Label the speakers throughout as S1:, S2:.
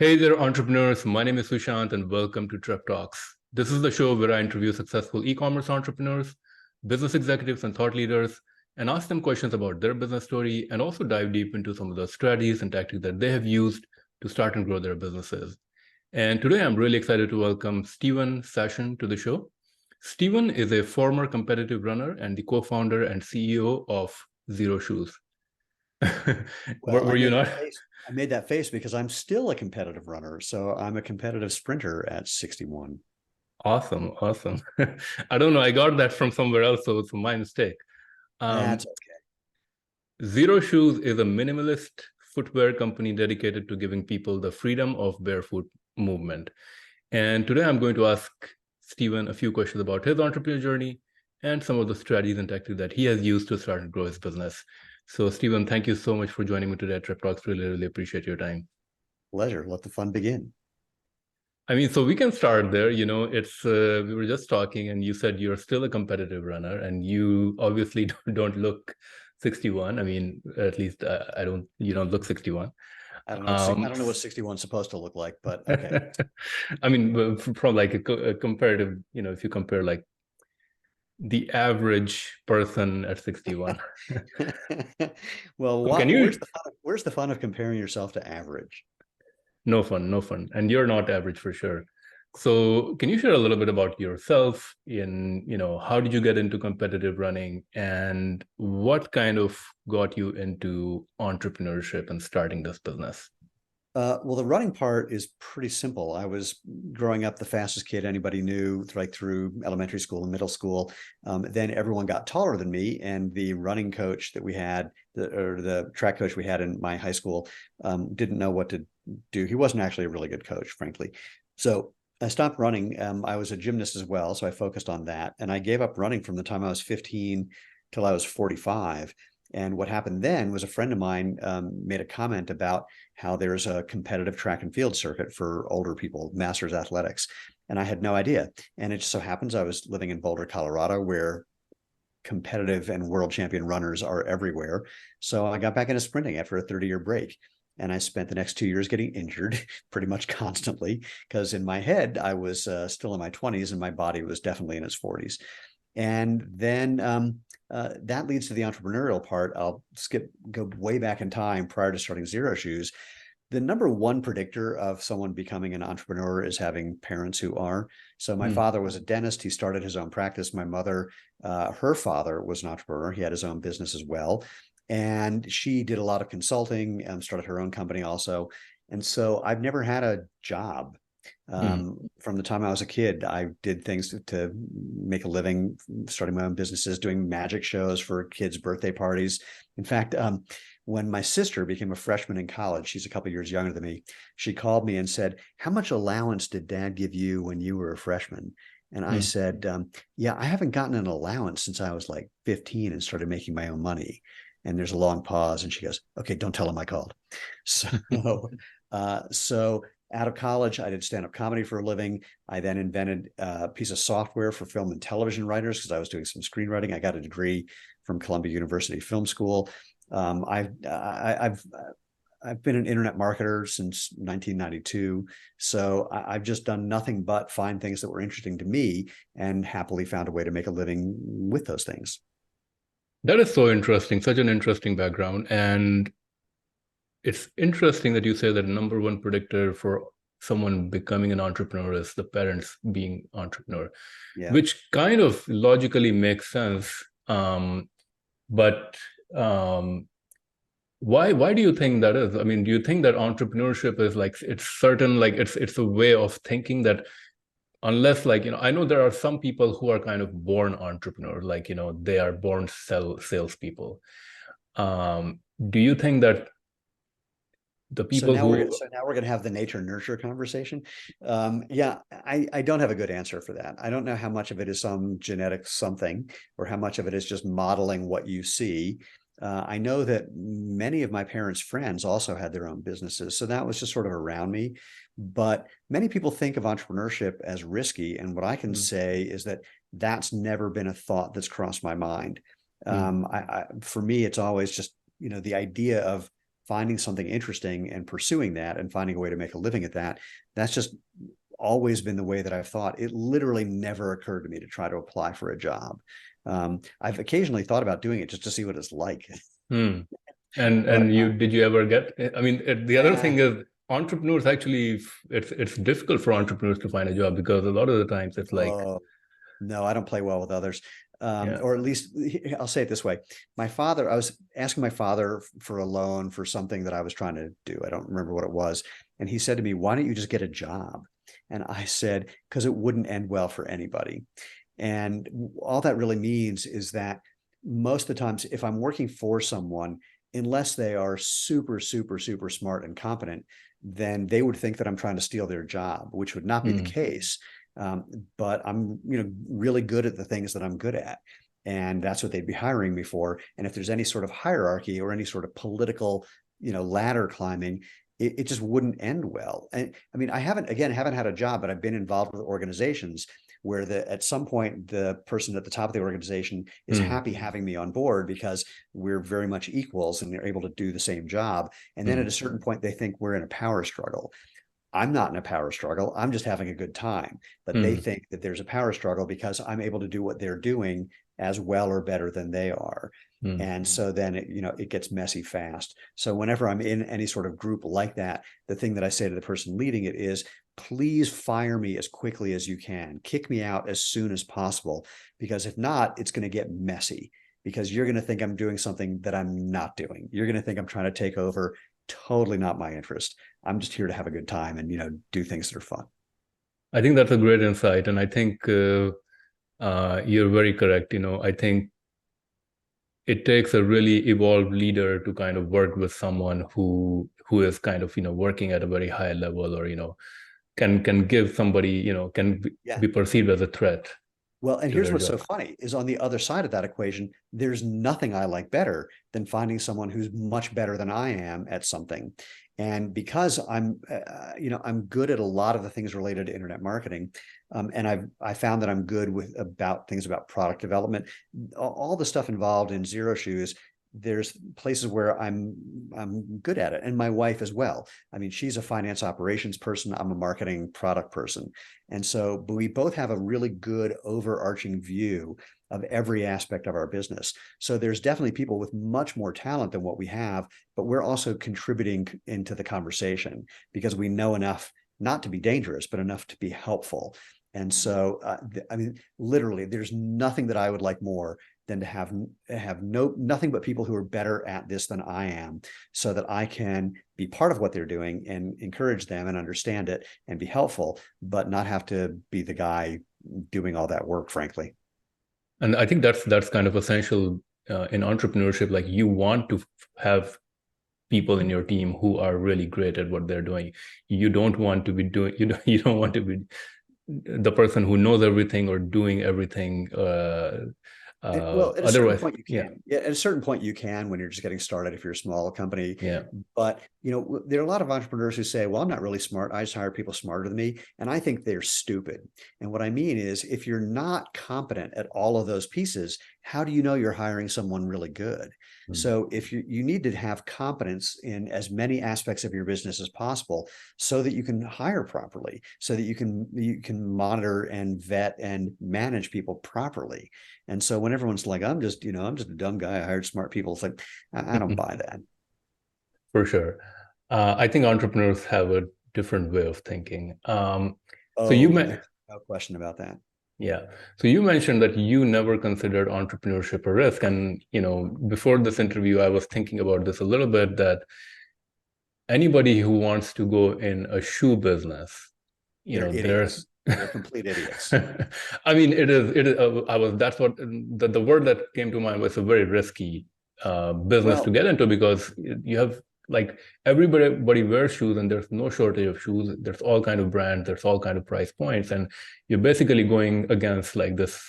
S1: Hey there, entrepreneurs. My name is Sushant, and welcome to TrepTalks. This is the show where I interview successful e-commerce entrepreneurs, business executives, and thought leaders, and ask them questions about their business story, and also dive deep into some of the strategies and tactics that they have used to start and grow their businesses. And today, I'm really excited to welcome Sashen to the show. Steven is a former competitive runner and the co-founder and CEO of Xero Shoes. Were you not?
S2: I made that face because I'm still a competitive runner. So I'm a competitive sprinter at 61.
S1: Awesome. I don't know. I got that from somewhere else, so it's my mistake.
S2: That's okay.
S1: Xero Shoes is a minimalist footwear company dedicated to giving people the freedom of barefoot movement. And today I'm going to ask Steven a few questions about his entrepreneurial journey and some of the strategies and tactics that he has used to start and grow his business. So, Steven, thank you so much for joining me today at TrepTalks. Really appreciate your time.
S2: Pleasure. Let the fun begin.
S1: I mean, so we can start there. It's we were just talking, and you said you're still a competitive runner, and you obviously don't look 61. I mean, at least I don't. You don't look 61.
S2: I don't know what 61 is supposed to look like, but okay.
S1: I mean, from like a comparative, if you compare like the average person at 61.
S2: Well, where's the fun of comparing yourself to average?
S1: No fun. And you're not average for sure. So can you share a little bit about yourself how did you get into competitive running and what kind of got you into entrepreneurship and starting this business?
S2: Well, the running part is pretty simple. I was growing up the fastest kid anybody knew, through elementary school and middle school. Then everyone got taller than me, and the running coach that we had, the track coach we had in my high school, didn't know what to do. He wasn't actually a really good coach, frankly. So I stopped running. I was a gymnast as well, so I focused on that. And I gave up running from the time I was 15 till I was 45. And what happened then was a friend of mine made a comment about how there's a competitive track and field circuit for older people, masters athletics. And I had no idea. And it just so happens I was living in Boulder, Colorado, where competitive and world champion runners are everywhere. So I got back into sprinting after a 30-year break. And I spent the next 2 years getting injured pretty much constantly because in my head, I was still in my 20s and my body was definitely in its 40s. And then that leads to the entrepreneurial part. I'll go way back in time prior to starting Xero Shoes. The number one predictor of someone becoming an entrepreneur is having parents who are. So my father was a dentist. He started his own practice. My mother, her father was an entrepreneur. He had his own business as well. And she did a lot of consulting, started her own company also. And so I've never had a job. From the time I was a kid, I did things to make a living, starting my own businesses, doing magic shows for kids' birthday parties. In fact, when my sister became a freshman in college, she's a couple of years younger than me, she called me and said, "How much allowance did Dad give you when you were a freshman?" And I said, "Yeah, I haven't gotten an allowance since I was like 15 and started making my own money." And there's a long pause, and she goes, "Okay, don't tell him I called." So out of college, I did stand-up comedy for a living. I then invented a piece of software for film and television writers because I was doing some screenwriting. I got a degree from Columbia University Film School. I've been an internet marketer since 1992. So I've just done nothing but find things that were interesting to me and happily found a way to make a living with those things.
S1: That is so interesting, such an interesting background. And it's interesting that you say that number one predictor for someone becoming an entrepreneur is the parents being entrepreneur, which kind of logically makes sense. But why do you think that is? I mean, do you think that entrepreneurship is like it's certain, like it's a way of thinking that unless I know there are some people who are kind of born entrepreneur, they are born salespeople. Do you think that the people
S2: now we're going to have the nature nurture conversation. I don't have a good answer for that. I don't know how much of it is some genetic something or how much of it is just modeling what you see. I know that many of my parents' friends also had their own businesses, so that was just sort of around me. But many people think of entrepreneurship as risky, and what I can say is that that's never been a thought that's crossed my mind. For me, it's always just the idea of finding something interesting and pursuing that and finding a way to make a living at that. That's just always been the way that I've thought. It literally never occurred to me to try to apply for a job. I've occasionally thought about doing it just to see what it's like.
S1: Hmm. And
S2: But
S1: did you ever get, I mean, the other thing is entrepreneurs actually, it's difficult for entrepreneurs to find a job because a lot of the times it's like,
S2: no, I don't play well with others.
S1: yeah.
S2: Or at least I'll say it this way. I was asking my father for a loan for something that I was trying to do. I don't remember what it was. And he said to me, why don't you just get a job? And I said, because it wouldn't end well for anybody. And all that really means is that most of the times, if I'm working for someone, unless they are super, super, super smart and competent, then they would think that I'm trying to steal their job, which would not be the case. But I'm, really good at the things that I'm good at. And that's what they'd be hiring me for. And if there's any sort of hierarchy or any sort of political, ladder climbing, it just wouldn't end well. And I mean, I haven't had a job, but I've been involved with organizations where at some point the person at the top of the organization is happy having me on board because we're very much equals and they're able to do the same job. And then at a certain point, they think we're in a power struggle. I'm not in a power struggle. I'm just having a good time. But they think that there's a power struggle because I'm able to do what they're doing as well or better than they are. And so then it gets messy fast. So whenever I'm in any sort of group like that, the thing that I say to the person leading it is, please fire me as quickly as you can. Kick me out as soon as possible, because if not, it's going to get messy, because you're going to think I'm doing something that I'm not doing. You're going to think I'm trying to take over. Totally not my interest. I'm just here to have a good time and, do things that are fun.
S1: I think that's a great insight. And I think you're very correct. I think it takes a really evolved leader to kind of work with someone who is kind of, working at a very high level, or, can give somebody, can be perceived as a threat.
S2: Well, and here's what's so funny is on the other side of that equation, there's nothing I like better than finding someone who's much better than I am at something. And because I'm good at a lot of the things related to internet marketing, and I found that I'm good about things about product development, all the stuff involved in Xero Shoes. There's places where I'm good at it, and my wife as well. I mean, she's a finance operations person. I'm a marketing product person, and so we both have a really good overarching view of every aspect of our business. So there's definitely people with much more talent than what we have, but we're also contributing into the conversation because we know enough not to be dangerous, but enough to be helpful. And so, I mean, literally, there's nothing that I would like more than to have nothing but people who are better at this than I am, so that I can be part of what they're doing and encourage them and understand it and be helpful, but not have to be the guy doing all that work, frankly.
S1: And I think that's kind of essential in entrepreneurship. Like, you want to have people in your team who are really great at what they're doing. You don't want to be doing, you don't want to be the person who knows everything or doing everything.
S2: Well, at a certain point you can. Yeah, at a certain point you can when you're just getting started if you're a small company.
S1: Yeah.
S2: But there are a lot of entrepreneurs who say, well, I'm not really smart. I just hire people smarter than me. And I think they're stupid. And what I mean is, if you're not competent at all of those pieces, how do you know you're hiring someone really good? So if you need to have competence in as many aspects of your business as possible, so that you can hire properly, so that you can monitor and vet and manage people properly. And so when everyone's like, I'm just a dumb guy, I hired smart people, it's like, I don't buy that.
S1: For sure. I think entrepreneurs have a different way of thinking. So
S2: no question about that.
S1: Yeah. So you mentioned that you never considered entrepreneurship a risk. And, before this interview, I was thinking about this a little bit, that anybody who wants to go in a shoe business,
S2: they're complete idiots.
S1: I mean, that's what the word that came to mind was a very risky business to get into, because you have, like, everybody wears shoes and there's no shortage of shoes. There's all kind of brands, there's all kind of price points, and you're basically going against like this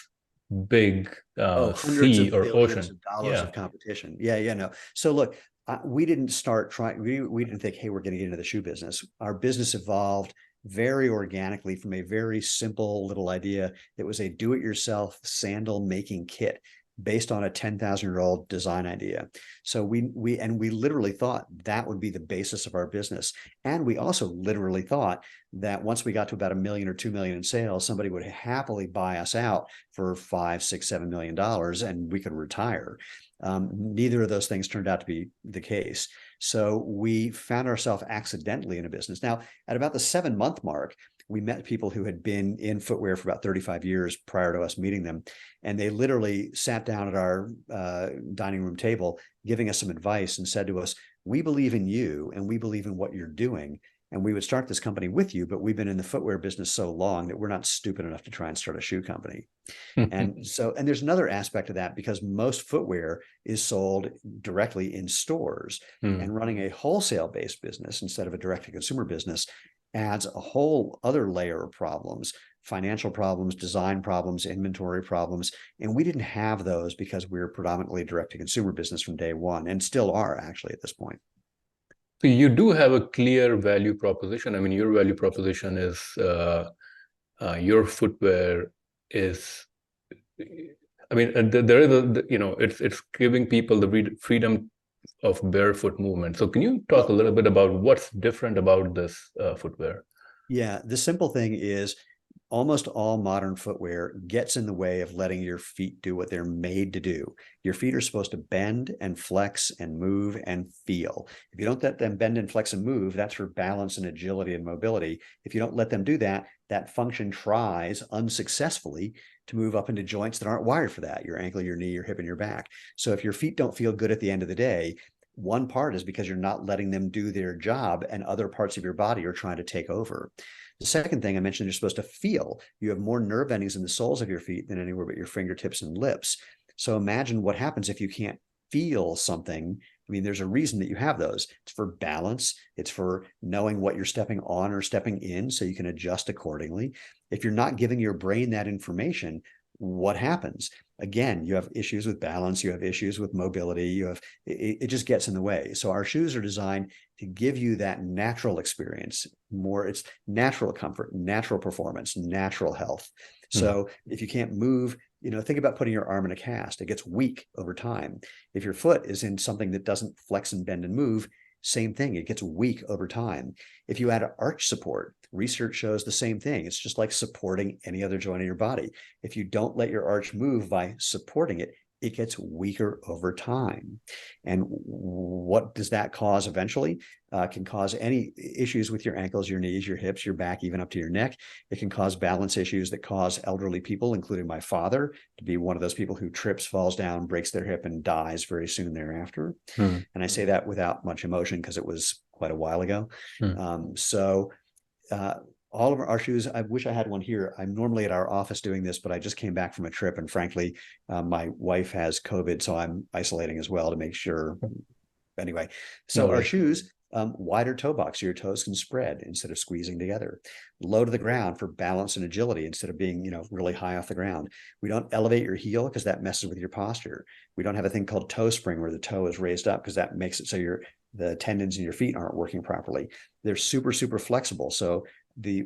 S1: big sea or ocean
S2: of dollars of competition. No. So look, we didn't start trying. We didn't think, hey, we're going to get into the shoe business. Our business evolved very organically from a very simple little idea that was a do-it-yourself sandal making kit based on a 10,000-year-old design idea. So we literally thought that would be the basis of our business. And we also literally thought that once we got to about $1 million or $2 million in sales, somebody would happily buy us out for $5, $6, $7 million, and we could retire. Neither of those things turned out to be the case. So we found ourselves accidentally in a business. Now, at about the 7-month mark, we met people who had been in footwear for about 35 years prior to us meeting them. And they literally sat down at our dining room table, giving us some advice and said to us, "We believe in you and we believe in what you're doing. And we would start this company with you, but we've been in the footwear business so long that we're not stupid enough to try and start a shoe company." And there's another aspect of that, because most footwear is sold directly in stores, and running a wholesale-based business instead of a direct-to-consumer business adds a whole other layer of problems: financial problems, design problems, inventory problems. And we didn't have those because we were predominantly a direct-to-consumer business from day one, and still are actually at this point.
S1: So you do have a clear value proposition. I mean, your value proposition is your footwear is, I mean, there is it's giving people the freedom of barefoot movement. So can you talk a little bit about what's different about this footwear?
S2: Yeah, the simple thing is almost all modern footwear gets in the way of letting your feet do what they're made to do. Your feet are supposed to bend and flex and move and feel. If you don't let them bend and flex and move, that's for balance and agility and mobility. If you don't let them do that, that function tries unsuccessfully to move up into joints that aren't wired for that: your ankle, your knee, your hip, and your back. So if your feet don't feel good at the end of the day, one part is because you're not letting them do their job, and other parts of your body are trying to take over. The second thing I mentioned, you're supposed to feel. You have more nerve endings in the soles of your feet than anywhere but your fingertips and lips. So imagine what happens if you can't feel something. I mean, there's a reason that you have those. It's for balance. It's for knowing what you're stepping on or stepping in so you can adjust accordingly. If you're not giving your brain that information, what happens? Again, you have issues with balance, you have issues with mobility, it just gets in the way. So our shoes are designed to give you that natural experience, it's natural comfort, natural performance, natural health. So if you can't move, think about putting your arm in a cast. It gets weak over time. If your foot is in something that doesn't flex and bend and move, same thing, it gets weak over time. If you add arch support, research shows the same thing. It's just like supporting any other joint in your body. If you don't let your arch move by supporting it, it gets weaker over time. And what does that cause eventually? Can cause any issues with your ankles, your knees, your hips, your back, even up to your neck. It can cause balance issues that cause elderly people, including my father, to be one of those people who trips, falls down, breaks their hip, and dies very soon thereafter. And I say that without much emotion because it was quite a while ago. All of our shoes, I wish I had one here. I'm normally at our office doing this, but I just came back from a trip, and frankly, my wife has COVID, so I'm isolating as well to make sure. Anyway, so our shoes, wider toe box, so your toes can spread instead of squeezing together. Low to the ground for balance and agility instead of being, really high off the ground. We don't elevate your heel because that messes with your posture. We don't have a thing called toe spring where the toe is raised up because that makes it so the tendons in your feet aren't working properly. They're super, super flexible. So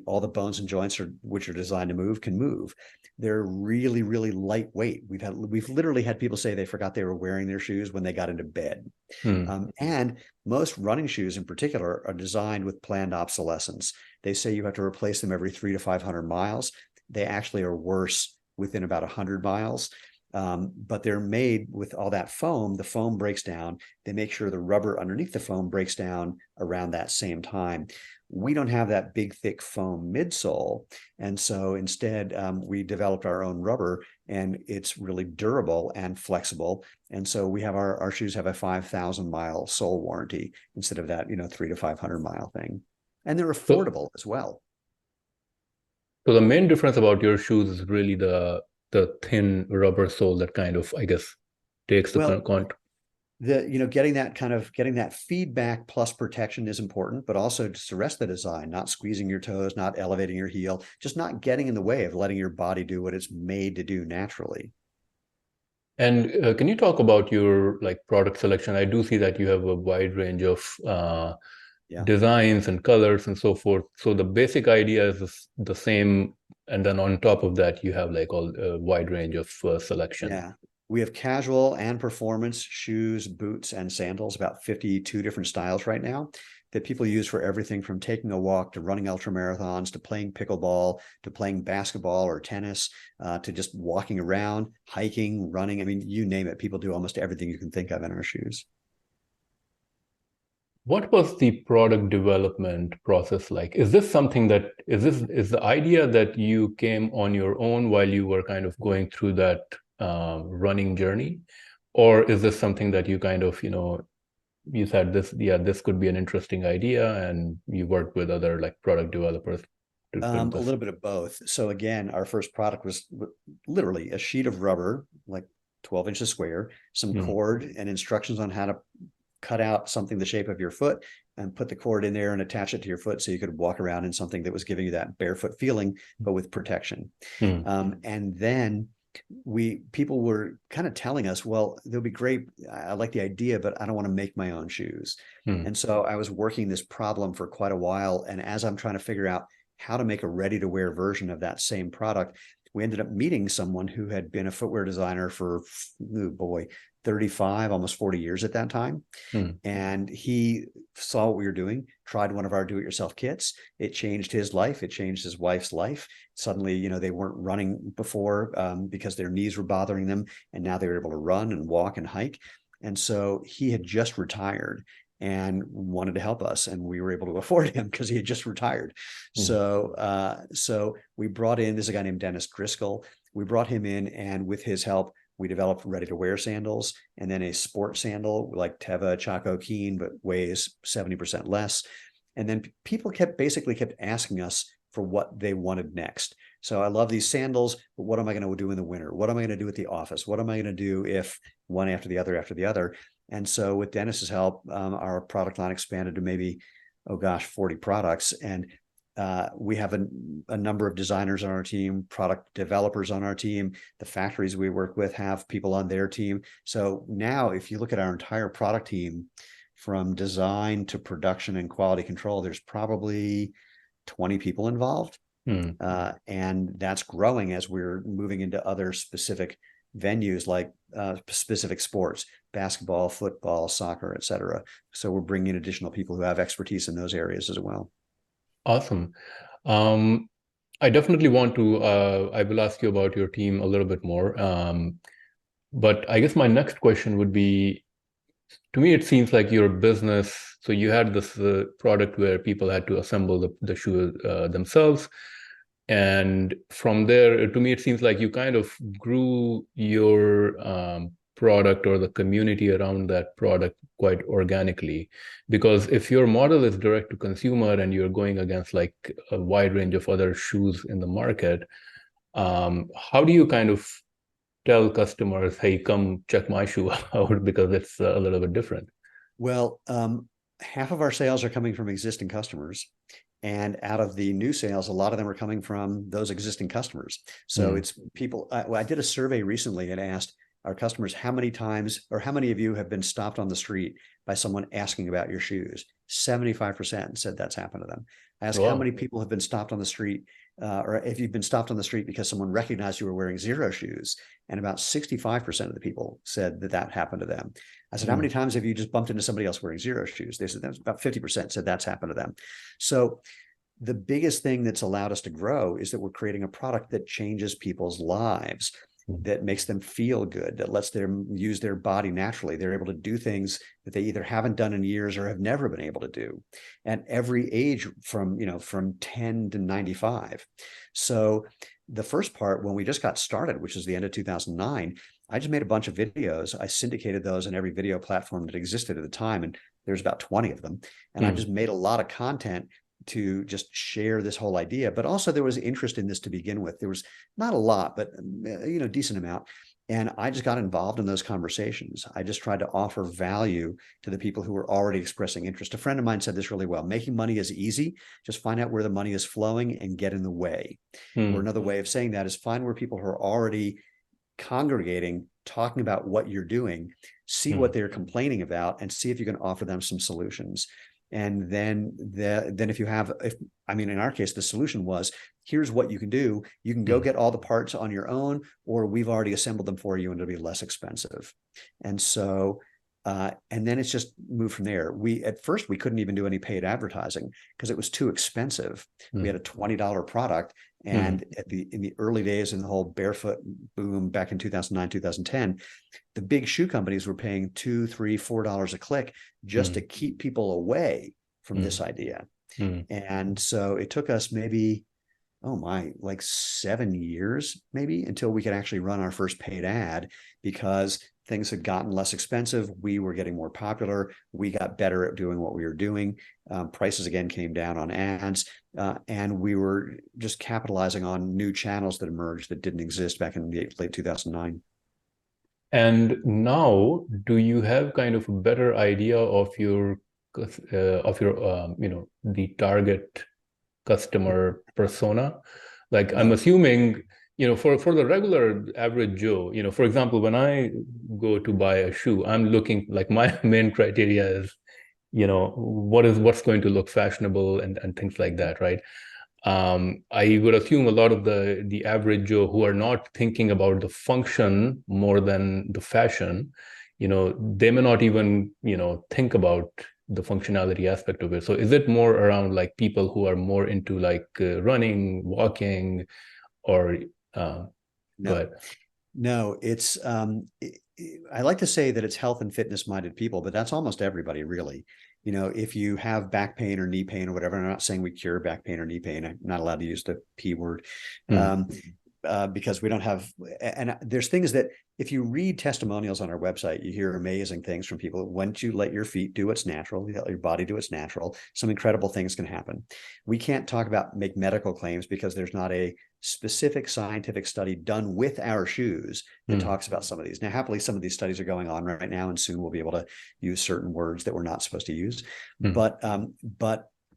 S2: all the bones and joints which are designed to move can move. They're really, really lightweight. We've literally had people say they forgot they were wearing their shoes when they got into bed. And most running shoes in particular are designed with planned obsolescence. They say you have to replace them every 300 to 500 miles. They actually are worse within about 100 miles. But they're made with all that foam. The foam breaks down. They make sure the rubber underneath the foam breaks down around that same time. We don't have that big, thick foam midsole. And so instead, we developed our own rubber, and it's really durable and flexible. And so we have our shoes have a 5,000-mile sole warranty instead of that, 300 to 500-mile thing. And they're affordable as well.
S1: So the main difference about your shoes is really the thin rubber sole that kind of, I guess, takes the contour.
S2: Getting that feedback plus protection is important, but also just the rest of the design, not squeezing your toes, not elevating your heel, just not getting in the way of letting your body do what it's made to do naturally.
S1: And can you talk about your product selection? I do see that you have a wide range of designs and colors and so forth. So the basic idea is the same, and then on top of that, you have a wide range of selection.
S2: Yeah. We have casual and performance shoes, boots, and sandals, about 52 different styles right now that people use for everything from taking a walk to running ultra marathons to playing pickleball to playing basketball or tennis to just walking around, hiking, running. I mean, you name it. People do almost everything you can think of in our shoes.
S1: What was the product development process like? Is this something that is the idea that you came on your own while you were kind of going through that running journey, or is this something that you kind of, you said this could be an interesting idea, and you worked with other like product developers to build
S2: A
S1: this?
S2: little bit of both. So again, our first product was literally a sheet of rubber, like 12 inches square, some cord and instructions on how to cut out something the shape of your foot and put the cord in there and attach it to your foot so you could walk around in something that was giving you that barefoot feeling, but with protection. And then people were kind of telling us, well, they'll be great. I like the idea, but I don't want to make my own shoes. And so I was working this problem for quite a while. And as I'm trying to figure out how to make a ready to wear version of that same product, we ended up meeting someone who had been a footwear designer for, 35, almost 40 years at that time. And he saw what we were doing, tried one of our do-it-yourself kits. It changed his life. It changed his wife's life. Suddenly, they weren't running before because their knees were bothering them. And now they were able to run and walk and hike. And so he had just retired and wanted to help us. And we were able to afford him because he had just retired. So we brought in, this is a guy named Dennis Driscoll. We brought him in, and with his help, we developed ready-to-wear sandals, and then a sport sandal like Teva Chaco Keen, but weighs 70% less. And then people basically kept asking us for what they wanted next. So I love these sandals, but what am I going to do in the winter? What am I going to do at the office? What am I going to do if one after the other? And so with Dennis's help, our product line expanded to maybe, 40 products. And we have a number of designers on our team, product developers on our team. The factories we work with have people on their team. So now if you look at our entire product team, from design to production and quality control, there's probably 20 people involved. And that's growing as we're moving into other specific venues like specific sports, basketball, football, soccer, et cetera. So we're bringing in additional people who have expertise in those areas as well.
S1: Awesome. I definitely want to, I will ask you about your team a little bit more. But I guess my next question would be, to me, it seems like your business, so you had this product where people had to assemble the shoe themselves. And from there, to me, it seems like you kind of grew your product or the community around that product quite organically. Because if your model is direct to consumer and you're going against like a wide range of other shoes in the market, how do you kind of tell customers, hey, come check my shoe out, because it's a little bit different?
S2: Well, half of our sales are coming from existing customers. And out of the new sales, a lot of them are coming from those existing customers. So it's people. I did a survey recently and asked our customers how many times or how many of you have been stopped on the street by someone asking about your shoes. 75% said that's happened to them. I asked how many people have been stopped on the street or if you've been stopped on the street because someone recognized you were wearing Xero shoes. And about 65% of the people said that happened to them. I said, how many times have you just bumped into somebody else wearing Xero shoes? They said that's about 50% said that's happened to them. So the biggest thing that's allowed us to grow is that we're creating a product that changes people's lives, that makes them feel good, that lets them use their body naturally. They're able to do things that they either haven't done in years or have never been able to do. And every age from 10 to 95. So the first part, when we just got started, which is the end of 2009, I just made a bunch of videos. I syndicated those on every video platform that existed at the time. And there's about 20 of them. And I just made a lot of content to just share this whole idea. But also there was interest in this to begin with. There was not a lot, but decent amount. And I just got involved in those conversations. I just tried to offer value to the people who were already expressing interest. A friend of mine said this really well: making money is easy. Just find out where the money is flowing and get in the way. Or another way of saying that is find where people who are already congregating, talking about what you're doing, see what they're complaining about, and see if you can offer them some solutions. And then if you have, in our case, the solution was, here's what you can do. You can go get all the parts on your own, or we've already assembled them for you and it'll be less expensive. And so, and then it's just moved from there. At first we couldn't even do any paid advertising because it was too expensive. We had a $20 product. And in the early days, in the whole Barefoot boom back in 2009, 2010, the big shoe companies were paying $2, $3, $4 a click just to keep people away from this idea. And so it took us maybe, like 7 years maybe until we could actually run our first paid ad, because things had gotten less expensive. We were getting more popular. We got better at doing what we were doing. Prices again came down on ads, and we were just capitalizing on new channels that emerged that didn't exist back in the late 2009.
S1: And now, do you have kind of a better idea of your the target customer persona? Like, I'm assuming, for the regular average Joe, for example, when I go to buy a shoe, I'm looking, like, my main criteria is, what's going to look fashionable and things like that, right? I would assume a lot of the average Joe who are not thinking about the function more than the fashion, they may not even, think about the functionality aspect of it. So is it more around like people who are more into like running, walking, or
S2: No, it's I like to say that it's health and fitness minded people, but that's almost everybody really. If you have back pain or knee pain or whatever, I'm not saying we cure back pain or knee pain. I'm not allowed to use the P word. Because we don't have, and there's things that if you read testimonials on our website, you hear amazing things from people. Once you let your feet do what's natural, you let your body do what's natural, some incredible things can happen. We can't make medical claims because there's not a specific scientific study done with our shoes that talks about some of these. Now, happily, some of these studies are going on right now, and soon we'll be able to use certain words that we're not supposed to use. But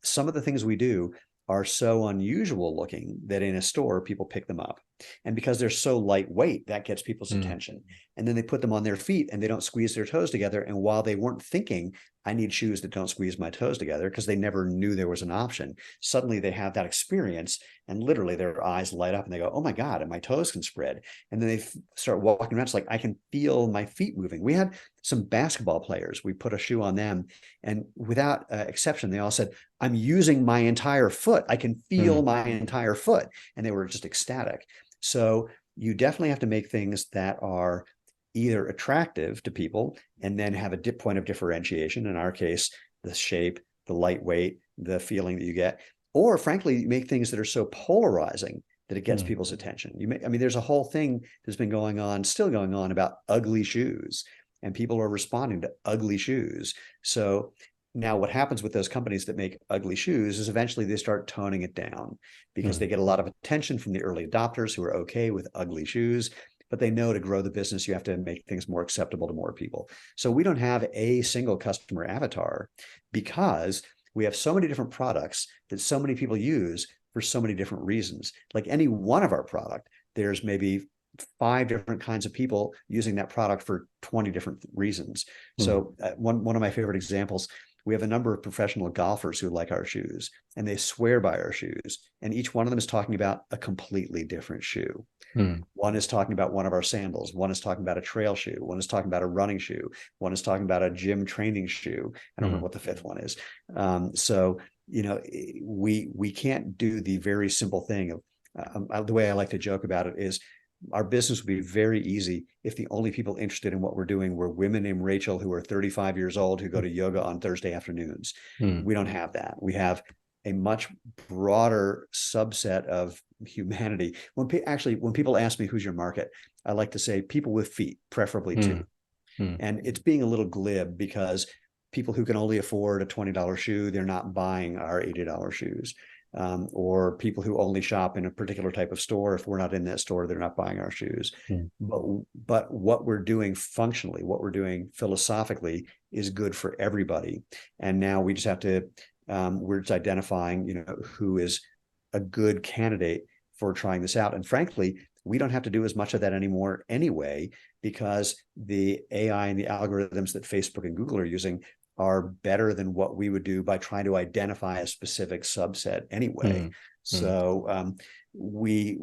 S2: some of the things we do are so unusual looking that in a store, people pick them up. And because they're so lightweight, that gets people's attention. And then they put them on their feet and they don't squeeze their toes together. And while they weren't thinking, I need shoes that don't squeeze my toes together, because they never knew there was an option, suddenly they have that experience and literally their eyes light up and they go, oh my God, and my toes can spread. And then they start walking around. It's like, I can feel my feet moving. We had some basketball players, we put a shoe on them, and without exception, they all said, I'm using my entire foot. I can feel my entire foot. And they were just ecstatic. So you definitely have to make things that are either attractive to people and then have a point of differentiation. In our case, the shape, the lightweight, the feeling that you get, or frankly, make things that are so polarizing that it gets people's attention. There's a whole thing that's been still going on about ugly shoes, and people are responding to ugly shoes. So now what happens with those companies that make ugly shoes is eventually they start toning it down, because they get a lot of attention from the early adopters who are okay with ugly shoes, but they know to grow the business, you have to make things more acceptable to more people. So we don't have a single customer avatar, because we have so many different products that so many people use for so many different reasons. Like any one of our product, there's maybe 5 different kinds of people using that product for 20 different reasons. So one of my favorite examples, we have a number of professional golfers who like our shoes and they swear by our shoes. And each one of them is talking about a completely different shoe. One is talking about one of our sandals. One is talking about a trail shoe. One is talking about a running shoe. One is talking about a gym training shoe. I don't remember what the 5th one is. So, we can't do the very simple thing of, the way I like to joke about it is, our business would be very easy if the only people interested in what we're doing were women named Rachel who are 35 years old who go to yoga on Thursday afternoons. We don't have that. We have a much broader subset of humanity. When people ask me who's your market, I like to say people with feet, preferably 2. And it's being a little glib, because people who can only afford a $20 shoe, they're not buying our $80 shoes. Or people who only shop in a particular type of store, if we're not in that store, they're not buying our shoes. But what we're doing functionally, what we're doing philosophically is good for everybody. And now we just have to, we're just identifying, who is a good candidate for trying this out. And frankly, we don't have to do as much of that anymore anyway, because the AI and the algorithms that Facebook and Google are using are better than what we would do by trying to identify a specific subset anyway. So we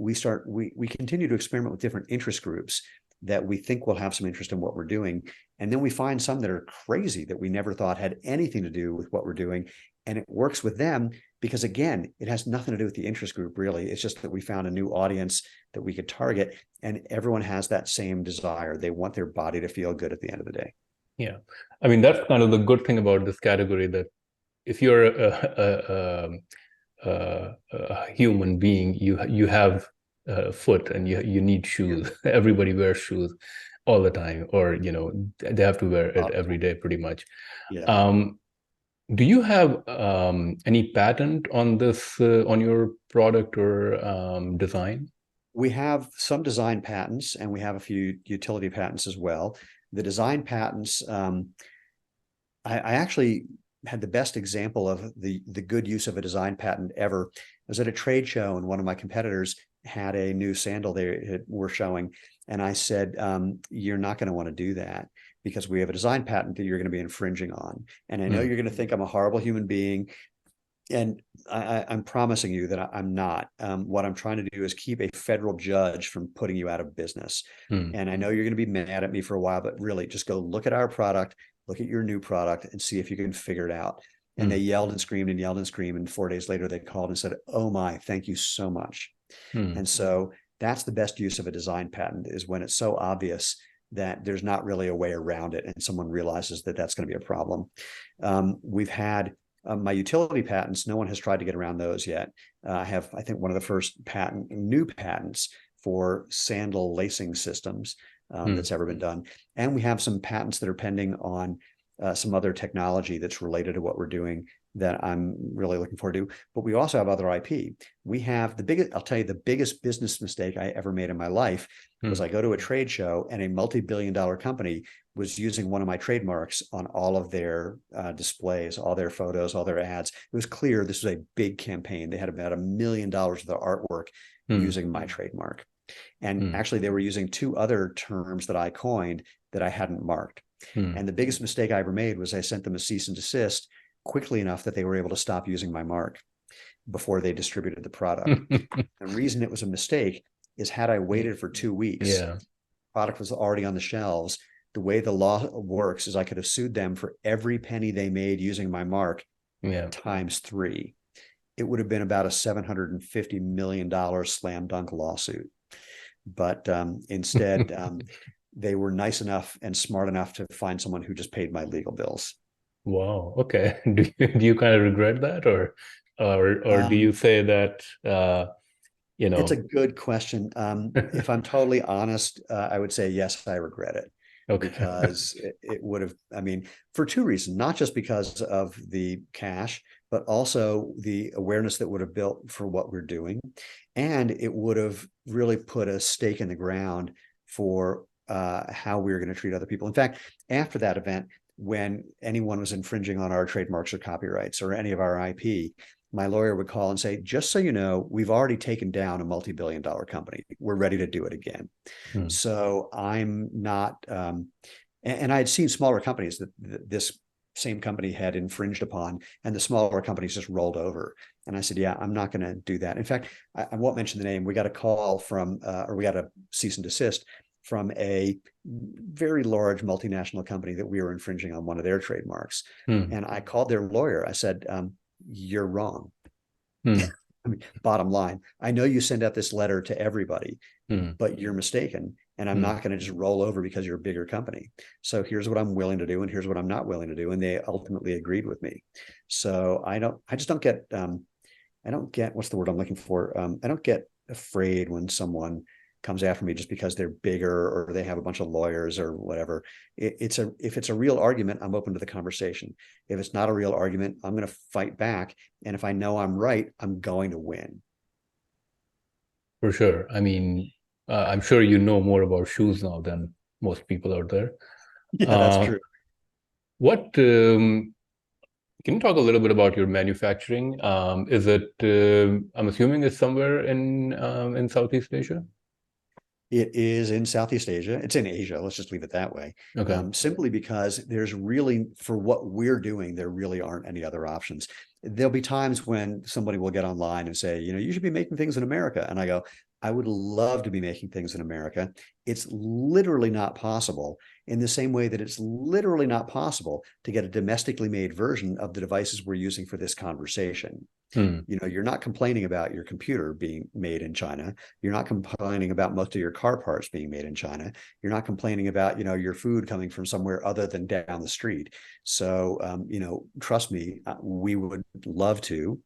S2: continue to experiment with different interest groups that we think will have some interest in what we're doing. And then we find some that are crazy that we never thought had anything to do with what we're doing. And it works with them because, again, it has nothing to do with the interest group, really. It's just that we found a new audience that we could target, and everyone has that same desire. They want their body to feel good at the end of the day.
S1: Yeah. I mean, that's kind of the good thing about this category, that if you're a human being, you have a foot and you need shoes. Everybody wears shoes all the time, or they have to wear it every day pretty much. Do you have any patent on this, on your product or design?
S2: We have some design patents, and we have a few utility patents as well. The design patents, I actually had the best example of the good use of a design patent ever. I was at a trade show, and one of my competitors had a new sandal they were showing. And I said, you're not going to want to do that, because we have a design patent that you're going to be infringing on. And I know you're going to think I'm a horrible human being. And I'm promising you that I'm not. What I'm trying to do is keep a federal judge from putting you out of business. And I know you're going to be mad at me for a while, but really just go look at our product, look at your new product, and see if you can figure it out. And they yelled and screamed and yelled and screamed. And 4 days later, they called and said, oh my, thank you so much. And so that's the best use of a design patent, is when it's so obvious that there's not really a way around it, and someone realizes that that's going to be a problem. We've had my utility patents. No one has tried to get around those yet. I have, I think, one of the first new patents for sandal lacing systems that's ever been done. And we have some patents that are pending on some other technology that's related to what we're doing that I'm really looking forward to. But we also have other IP. We have I'll tell you, the biggest business mistake I ever made in my life was I go to a trade show, and a multi-billion-dollar company was using one of my trademarks on all of their displays, all their photos, all their ads. It was clear this was a big campaign. They had about $1 million of their artwork using my trademark. And actually, they were using two other terms that I coined that I hadn't marked. And the biggest mistake I ever made was I sent them a cease and desist quickly enough that they were able to stop using my mark before they distributed the product. The reason it was a mistake is, had I waited for 2 weeks, the product was already on the shelves. The way the law works is I could have sued them for every penny they made using my mark times 3. It would have been about a $750 million slam dunk lawsuit. But instead, they were nice enough and smart enough to find someone who just paid my legal bills.
S1: Wow. Okay. Do you kind of regret that, or do you say that,
S2: It's a good question. If I'm totally honest, I would say yes, I regret it. Okay. Because it would have, I mean, for two reasons, not just because of the cash, but also the awareness that would have built for what we're doing. And it would have really put a stake in the ground for how we were going to treat other people. In fact, after that event, when anyone was infringing on our trademarks or copyrights or any of our IP, my lawyer would call and say, just so you know, we've already taken down a multi-billion-dollar company. We're ready to do it again. So I'm not, and I had seen smaller companies that this same company had infringed upon, and the smaller companies just rolled over. And I said, yeah, I'm not going to do that. In fact, I won't mention the name. We got a call from, or we got a cease and desist from a very large multinational company that we were infringing on one of their trademarks. And I called their lawyer. I said, you're wrong. I mean, bottom line, I know you send out this letter to everybody, but you're mistaken. And I'm not going to just roll over because you're a bigger company. So here's what I'm willing to do, and here's what I'm not willing to do. And they ultimately agreed with me. So I just don't get, I don't get, what's the word I'm looking for? I don't get afraid when someone comes after me just because they're bigger or they have a bunch of lawyers or whatever. If it's a real argument, I'm open to the conversation. If it's not a real argument, I'm going to fight back. And if I know I'm right, I'm going to win.
S1: For sure. I mean, I'm sure you know more about shoes now than most people out there.
S2: Yeah, that's true.
S1: Can you talk a little bit about your manufacturing? Is it, I'm assuming it's somewhere in Southeast Asia?
S2: It is in Southeast Asia. It's in Asia. Let's just leave it that way.
S1: Okay.
S2: Simply because there's really, for what we're doing, there really aren't any other options. There'll be times when somebody will get online and say, you should be making things in America. And I go, I would love to be making things in America. It's literally not possible, in the same way that it's literally not possible to get a domestically made version of the devices we're using for this conversation.
S1: Hmm.
S2: You're not complaining about your computer being made in China. You're not complaining about most of your car parts being made in China. You're not complaining about, your food coming from somewhere other than down the street. So, trust me, we would love to,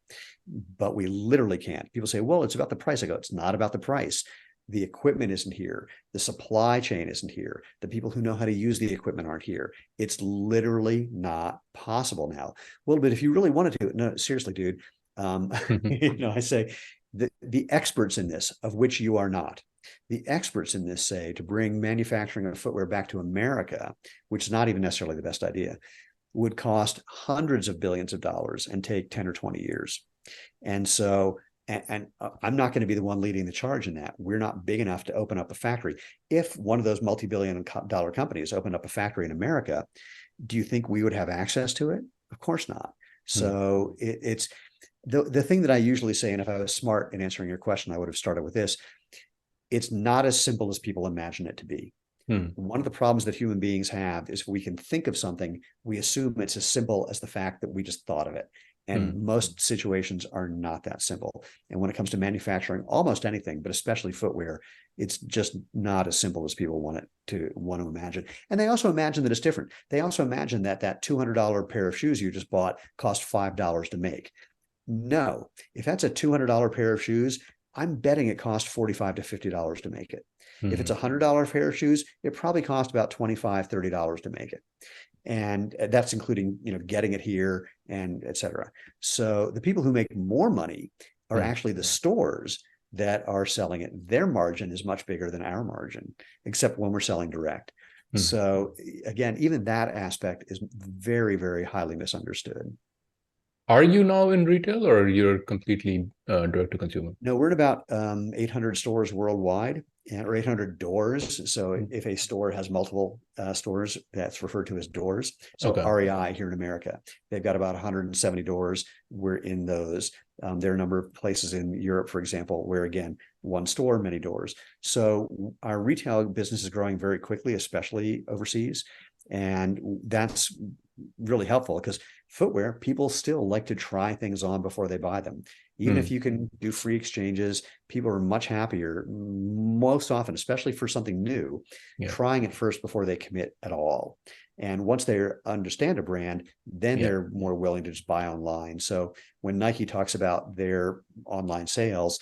S2: but we literally can't. People say, well, it's about the price. I go, it's not about the price. The equipment isn't here. The supply chain isn't here. The people who know how to use the equipment aren't here. It's literally not possible now. Well, but if you really wanted to, no, seriously, dude, I say the experts in this, of which you are not, the experts in this say to bring manufacturing of footwear back to America, which is not even necessarily the best idea, would cost hundreds of billions of dollars and take 10 or 20 years. And so, and I'm not going to be the one leading the charge in that. We're not big enough to open up a factory. If one of those multi-billion-dollar companies opened up a factory in America, do you think we would have access to it? Of course not. So it's the thing that I usually say, and if I was smart in answering your question, I would have started with this. It's not as simple as people imagine it to be. One of the problems that human beings have is, if we can think of something, we assume it's as simple as the fact that we just thought of it. And most situations are not that simple. And when it comes to manufacturing almost anything, but especially footwear, it's just not as simple as people want to imagine. And they also imagine that it's different. They also imagine that $200 pair of shoes you just bought cost $5 to make. No, if that's a $200 pair of shoes, I'm betting it cost $45 to $50 to make it. If it's a $100 pair of shoes, it probably cost about $25, $30 to make it. And that's including, getting it here and et cetera. So the people who make more money are actually the stores that are selling it. Their margin is much bigger than our margin, except when we're selling direct. So again, even that aspect is very, very highly misunderstood.
S1: Are you now in retail, or you're completely direct to consumer?
S2: No, we're in about 800 stores worldwide, or 800 doors. So if a store has multiple stores, that's referred to as doors. So REI here in America, they've got about 170 doors. We're in those. There are a number of places in Europe, for example, where, again, one store, many doors. So our retail business is growing very quickly, especially overseas. And that's really helpful, because footwear, people still like to try things on before they buy them. Even if you can do free exchanges, people are much happier, most often, especially for something new, trying it first before they commit at all. And once they understand a brand, then they're more willing to just buy online. So when Nike talks about their online sales,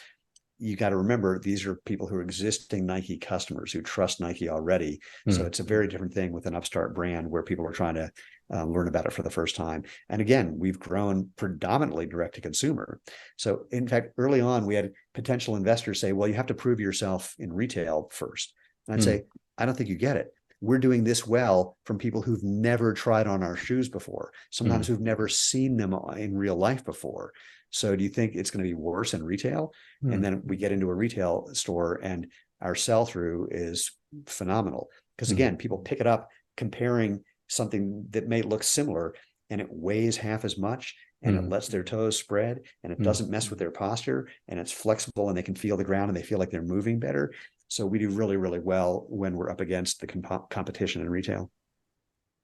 S2: you got to remember, these are people who are existing Nike customers who trust Nike already. So it's a very different thing with an upstart brand where people are trying to learn about it for the first time. And again, we've grown predominantly direct to consumer. So in fact, early on, we had potential investors say, well, you have to prove yourself in retail first. And I'd say, I don't think you get it. We're doing this well from people who've never tried on our shoes before, sometimes who've never seen them in real life before. So do you think it's going to be worse in retail? And then we get into a retail store and our sell-through is phenomenal. Because again, people pick it up comparing something that may look similar, and it weighs half as much, and it lets their toes spread, and it doesn't mess with their posture, and it's flexible, and they can feel the ground, and they feel like they're moving better. So we do really, really well when we're up against the competition in retail.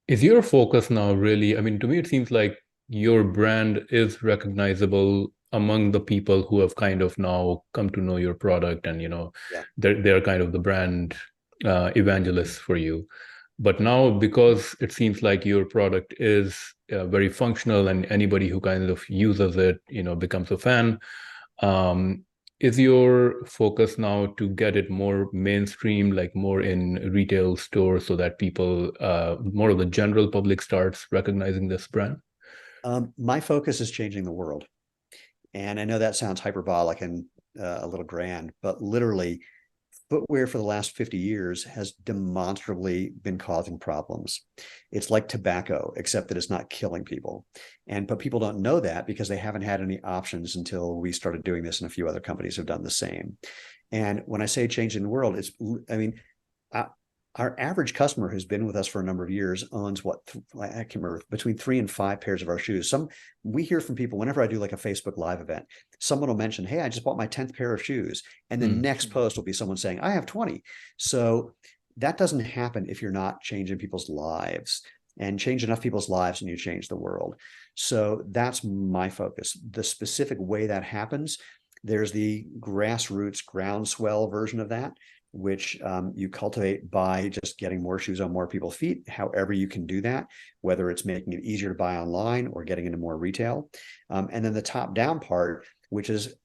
S1: Is your focus now really, to me, it seems like your brand is recognizable among the people who have kind of now come to know your product, and, they're kind of the brand evangelists for you. But now, because it seems like your product is very functional, and anybody who kind of uses it, becomes a fan, is your focus now to get it more mainstream, like more in retail stores, so that people, more of the general public, starts recognizing this brand?
S2: My focus is changing the world. And I know that sounds hyperbolic and a little grand, but literally, footwear for the last 50 years has demonstrably been causing problems. It's like tobacco, except that it's not killing people. But people don't know that because they haven't had any options until we started doing this, and a few other companies have done the same. And when I say changing the world, our average customer who's been with us for a number of years owns I can't remember, between 3 and 5 pairs of our shoes. We hear from people whenever I do like a Facebook Live event, someone will mention, hey, I just bought my 10th pair of shoes. And the next post will be someone saying, I have 20. So that doesn't happen if you're not changing people's lives, and change enough people's lives and you change the world. So that's my focus. The specific way that happens, there's the grassroots groundswell version of that, which you cultivate by just getting more shoes on more people's feet, however you can do that, whether it's making it easier to buy online or getting into more retail. And then the top down part, which is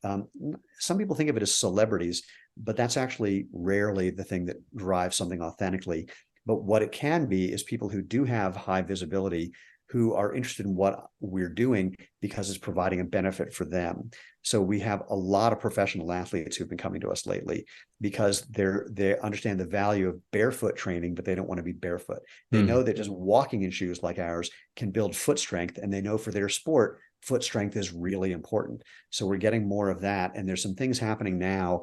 S2: some people think of it as celebrities, but that's actually rarely the thing that drives something authentically. But what it can be is people who do have high visibility, who are interested in what we're doing because it's providing a benefit for them. So we have a lot of professional athletes who've been coming to us lately because they understand the value of barefoot training, but they don't want to be barefoot. They know that just walking in shoes like ours can build foot strength, and they know for their sport, foot strength is really important. So we're getting more of that. And there's some things happening now.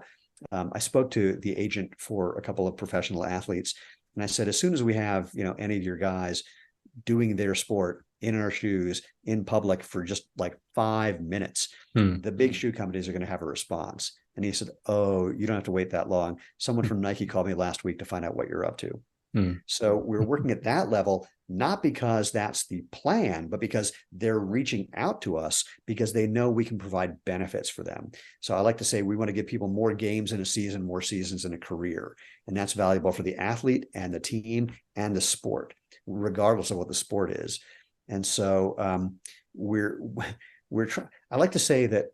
S2: I spoke to the agent for a couple of professional athletes, and I said, as soon as we have, any of your guys doing their sport in our shoes in public for just like 5 minutes, the big shoe companies are going to have a response. And he said, oh, you don't have to wait that long. Someone from Nike called me last week to find out what you're up to. So we're working at that level, not because that's the plan, but because they're reaching out to us because they know we can provide benefits for them. So I like to say we want to give people more games in a season, more seasons in a career. And that's valuable for the athlete and the team and the sport, regardless of what the sport is. And so I like to say that,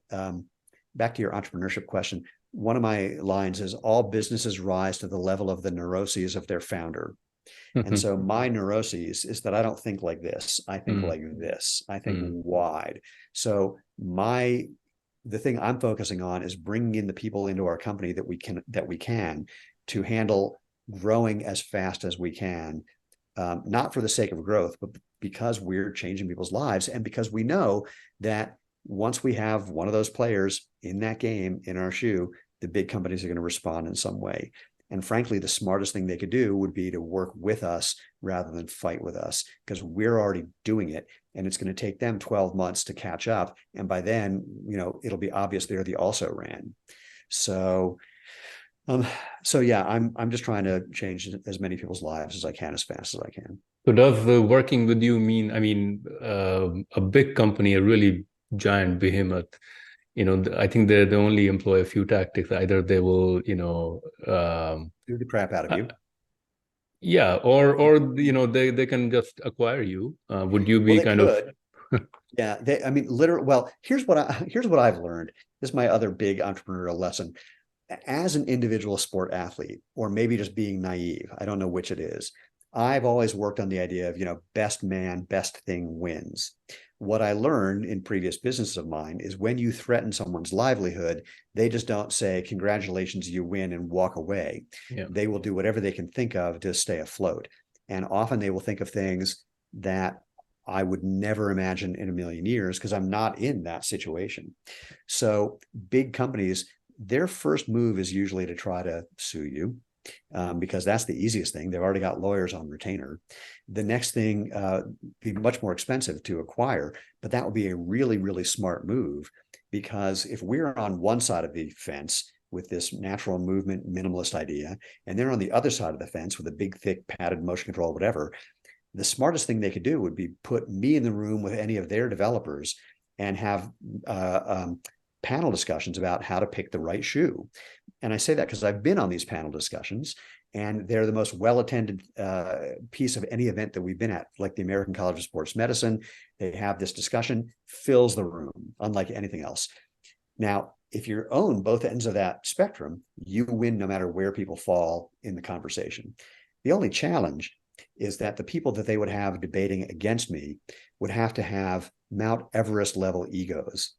S2: back to your entrepreneurship question, one of my lines is all businesses rise to the level of the neuroses of their founder. And so my neuroses is that I don't think like this. I think like this. I think wide. So the thing I'm focusing on is bringing in the people into our company that we can to handle growing as fast as we can, not for the sake of growth, but because we're changing people's lives. And because we know that once we have one of those players in that game, in our shoe, the big companies are going to respond in some way. And frankly, the smartest thing they could do would be to work with us rather than fight with us, because we're already doing it. And it's going to take them 12 months to catch up. And by then, it'll be obvious they're the also ran. So yeah, I'm just trying to change as many people's lives as I can, as fast as I can.
S1: So does working with you mean, a big company, a really giant behemoth, I think they only employ a few tactics. Either they will,
S2: do the crap out of you.
S1: Yeah, or they can just acquire you. Would you be kind of?
S2: Yeah, literally. Well, here's what I've learned. This is my other big entrepreneurial lesson. As an individual sport athlete, or maybe just being naive, I don't know which it is, I've always worked on the idea of, best man, best thing wins. What I learned in previous businesses of mine is when you threaten someone's livelihood, they just don't say, congratulations, you win, and walk away. Yeah. They will do whatever they can think of to stay afloat. And often they will think of things that I would never imagine in a million years, because I'm not in that situation. So big companies, their first move is usually to try to sue you, because that's the easiest thing. They've already got lawyers on retainer. The next thing be much more expensive to acquire, but that would be a really, really smart move, because if we're on one side of the fence with this natural movement minimalist idea, and they're on the other side of the fence with a big, thick, padded motion control, whatever, the smartest thing they could do would be put me in the room with any of their developers and have panel discussions about how to pick the right shoe. And I say that because I've been on these panel discussions, and they're the most well-attended piece of any event that we've been at, like the American College of Sports Medicine. They have this discussion, fills the room, unlike anything else. Now, if you own both ends of that spectrum, you win no matter where people fall in the conversation. The only challenge is that the people that they would have debating against me would have to have Mount Everest level egos,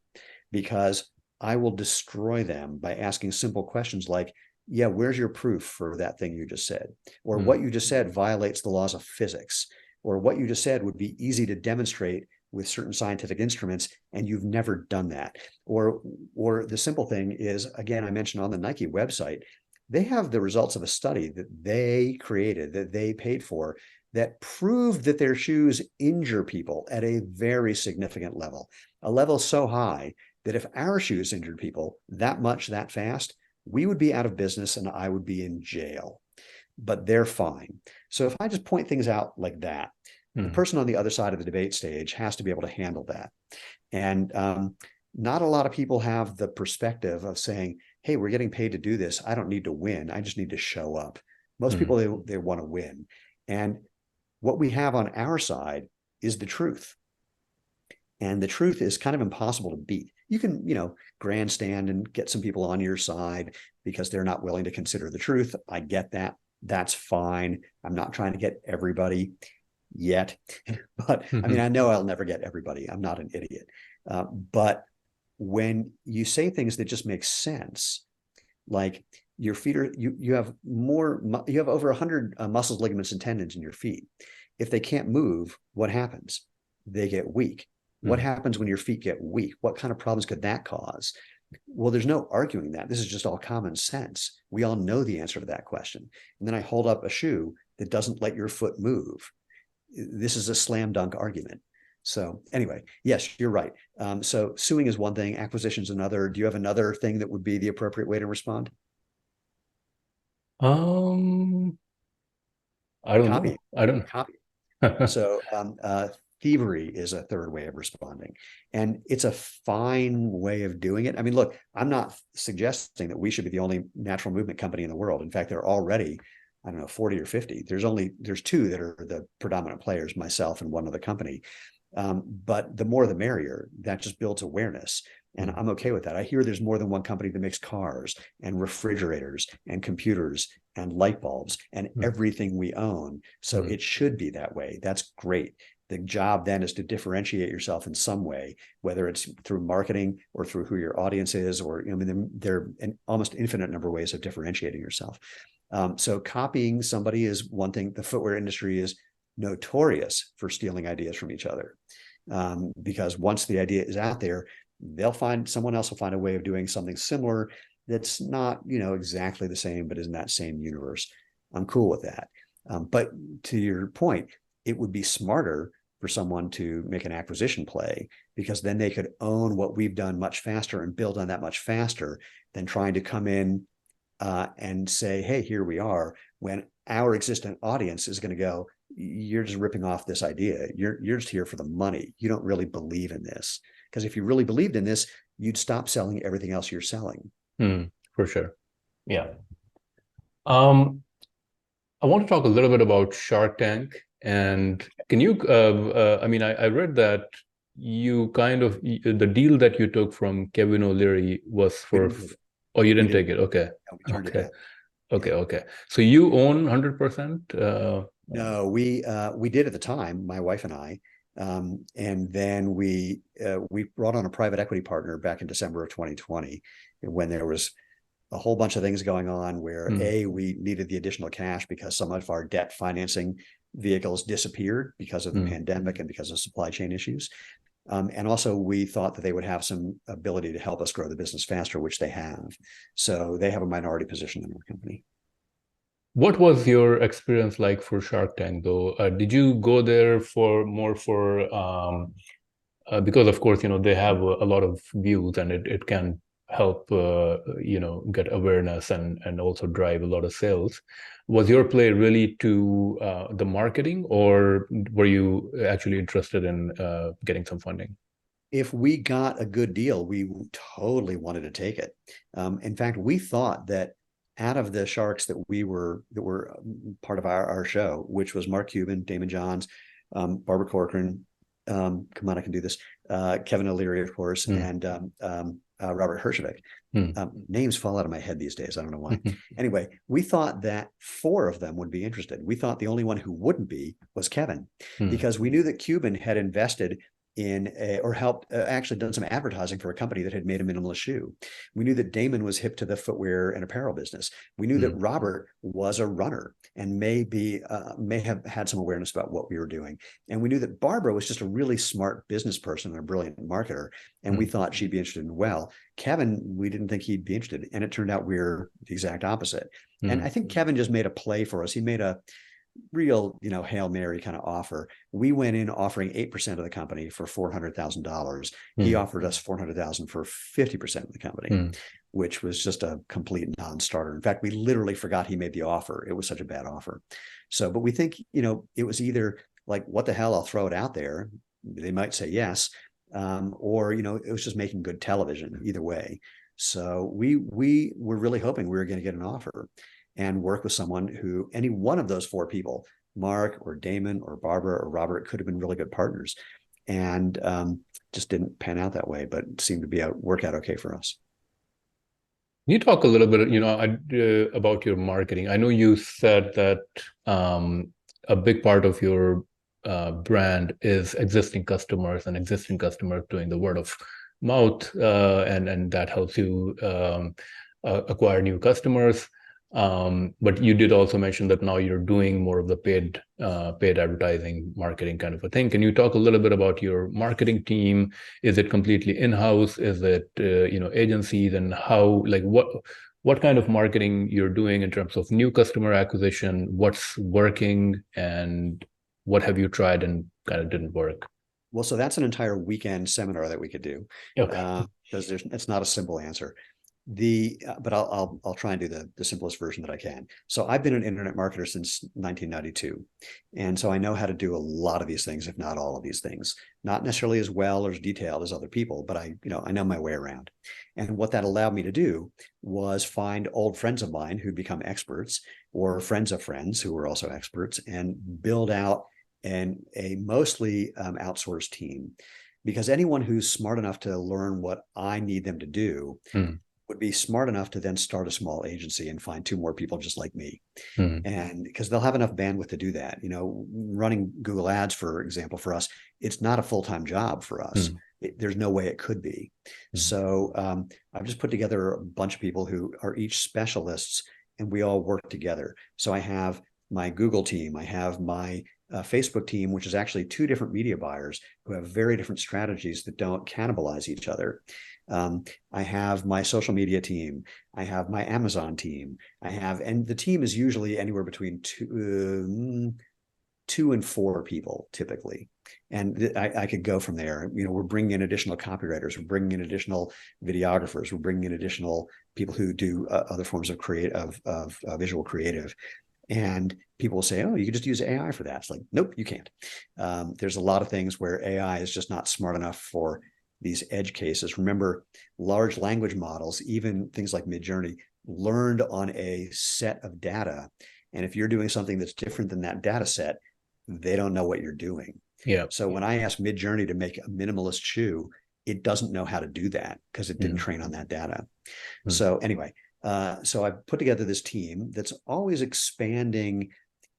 S2: because I will destroy them by asking simple questions like, yeah, where's your proof for that thing you just said? Or what you just said violates the laws of physics, or what you just said would be easy to demonstrate with certain scientific instruments, and you've never done that. Or the simple thing is, again, I mentioned on the Nike website, they have the results of a study that they created, that they paid for, that proved that their shoes injure people at a very significant level, a level so high that if our shoes injured people that much, that fast, we would be out of business and I would be in jail. But they're fine. So if I just point things out like that, the person on the other side of the debate stage has to be able to handle that. And not a lot of people have the perspective of saying, hey, we're getting paid to do this. I don't need to win. I just need to show up. Most people, they want to win. And what we have on our side is the truth. And the truth is kind of impossible to beat. You can, grandstand and get some people on your side because they're not willing to consider the truth. I get that. That's fine. I'm not trying to get everybody yet, but I mean, I know I'll never get everybody. I'm not an idiot. But when you say things that just make sense, like your feet are, you have over 100 muscles, ligaments, and tendons in your feet. If they can't move, what happens? They get weak. What happens when your feet get weak? What kind of problems could that cause? Well, there's no arguing that. This is just all common sense. We all know the answer to that question. And then I hold up a shoe that doesn't let your foot move. This is a slam dunk argument. So anyway, yes, you're right. So suing is one thing, acquisition is another. Do you have another thing that would be the appropriate way to respond?
S1: I don't
S2: Copy.
S1: know. I don't
S2: Copy.
S1: know.
S2: So thievery is a third way of responding. And it's a fine way of doing it. I mean, look, I'm not suggesting that we should be the only natural movement company in the world. In fact, there are already, I don't know, 40 or 50. There's two that are the predominant players, myself and one other company. But the more the merrier. That just builds awareness. And I'm okay with that. I hear there's more than one company that makes cars and refrigerators and computers and light bulbs and everything we own. So it should be that way. That's great. The job then is to differentiate yourself in some way, whether it's through marketing or through who your audience is, or there are an almost infinite number of ways of differentiating yourself. So copying somebody is one thing. The footwear industry is notorious for stealing ideas from each other, because once the idea is out there, someone else will find a way of doing something similar that's not exactly the same, but is in that same universe. I'm cool with that. But to your point, it would be smarter for someone to make an acquisition play, because then they could own what we've done much faster and build on that much faster than trying to come in and say, hey, here we are, when our existing audience is going to go, you're just ripping off this idea. You're just here for the money. You don't really believe in this. Because if you really believed in this, you'd stop selling everything else you're selling.
S1: For sure. Yeah. I want to talk a little bit about Shark Tank. And can you, I read that you the deal that you took from Kevin O'Leary was for, you didn't take it. Okay.
S2: No, we turned it down.
S1: Okay. So you own 100%?
S2: No, we did at the time, my wife and I. And then we brought on a private equity partner back in December of 2020, when there was a whole bunch of things going on where we needed the additional cash because some of our debt financing vehicles disappeared because of the pandemic and because of supply chain issues. And also we thought that they would have some ability to help us grow the business faster, which they have. So they have a minority position in our company.
S1: What was your experience like for Shark Tank, though? Did you go there because of course, they have a lot of views, and it can help, get awareness and also drive a lot of sales. Was your play really to the marketing, or were you actually interested in getting some funding?
S2: If we got a good deal, we totally wanted to take it. In fact, we thought that out of the sharks that were part of our show, which was Mark Cuban, Damon Johns, Barbara Corcoran, come on, I can do this, Kevin O'Leary, of course, and Robert Herjavec. Names fall out of my head these days. I don't know why. Anyway, we thought that 4 of them would be interested. We thought the only one who wouldn't be was Kevin, because we knew that Cuban had invested in or helped actually done some advertising for a company that had made a minimalist shoe. We knew that Damon was hip to the footwear and apparel business. We knew that Robert was a runner and may have had some awareness about what we were doing. And we knew that Barbara was just a really smart business person and a brilliant marketer. And we thought she'd be interested in well. Kevin, we didn't think he'd be interested. And it turned out we're the exact opposite. And I think Kevin just made a play for us. He made a real, Hail Mary kind of offer. We went in offering 8% of the company for $400,000. He offered us $400,000 for 50% of the company, which was just a complete non-starter. In fact, we literally forgot he made the offer. It was such a bad offer. So, but we think, it was either like, what the hell, I'll throw it out there. They might say yes. Or, it was just making good television either way. So we were really hoping we were going to get an offer and work with someone who, any one of those four people, Mark or Damon or Barbara or Robert, could have been really good partners, and just didn't pan out that way, but seemed to work out okay for us.
S1: Can you talk a little bit, about your marketing? I know you said that a big part of your brand is existing customers doing the word of mouth, and that helps you acquire new customers. But you did also mention that now you're doing more of the paid advertising marketing kind of a thing. Can you talk a little bit about your marketing team? Is it completely in-house? Is it agencies? And how, like, what kind of marketing you're doing in terms of new customer acquisition? What's working, and what have you tried and kind of didn't work?
S2: Well, so that's an entire weekend seminar that we could do, because it's not a simple answer. But I'll try and do the simplest version that I can. So I've been an internet marketer since 1992. And so I know how to do a lot of these things, if not all of these things, not necessarily as well or as detailed as other people, but I know my way around. And what that allowed me to do was find old friends of mine who'd become experts, or friends of friends who were also experts, and build out a mostly outsourced team. Because anyone who's smart enough to learn what I need them to do would be smart enough to then start a small agency and find two more people just like me. And because they'll have enough bandwidth to do that. Running Google Ads, for example, for us, it's not a full-time job for us. There's no way it could be. So I've just put together a bunch of people who are each specialists, and we all work together. So I have my Google team, I have my Facebook team, which is actually two different media buyers who have very different strategies that don't cannibalize each other. I have my social media team. I have my Amazon team. And the team is usually anywhere between two and four people typically. And I could go from there. We're bringing in additional copywriters. We're bringing in additional videographers. We're bringing in additional people who do other forms of visual creative. And people will say, oh, you can just use AI for that. It's like, nope, you can't. There's a lot of things where AI is just not smart enough for these edge cases. Remember, large language models, even things like Midjourney, learned on a set of data. And if you're doing something that's different than that data set, they don't know what you're doing. So when I ask Midjourney to make a minimalist shoe, it doesn't know how to do that because it didn't train on that data. So anyway, so I've put together this team that's always expanding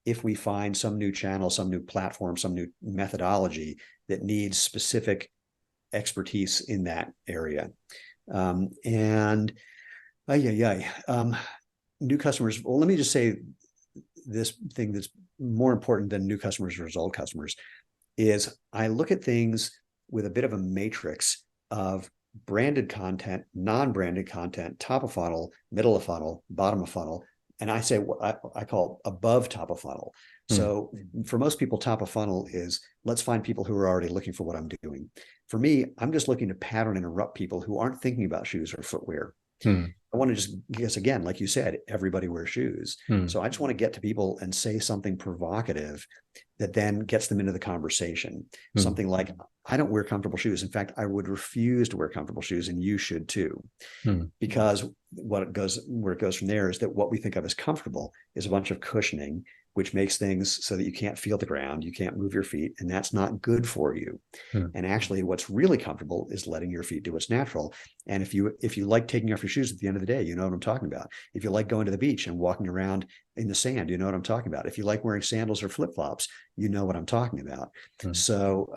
S2: if we find some new channel, some new platform, some new methodology that needs specific expertise in that area. New customers. Well, let me just say this thing that's more important than new customers or old customers is I look at things with a bit of a matrix of branded content, non-branded content, top of funnel, middle of funnel, bottom of funnel. And I say what I call above top of funnel. So for most people, top of funnel is let's find people who are already looking for what I'm doing. For me, I'm just looking to pattern interrupt people who aren't thinking about shoes or footwear. I want to just, because again, like you said, everybody wears shoes. So I just want to get to people and say something provocative that then gets them into the conversation. Something like, I don't wear comfortable shoes. In fact, I would refuse to wear comfortable shoes, and you should too. Because where it goes from there is that what we think of as comfortable is a bunch of cushioning, which makes things so that you can't feel the ground, you can't move your feet, and that's not good for you. And actually, what's really comfortable is letting your feet do what's natural. And if you like taking off your shoes at the end of the day, you know what I'm talking about. If you like going to the beach and walking around in the sand, you know what I'm talking about. If you like wearing sandals or flip-flops, you know what I'm talking about. So,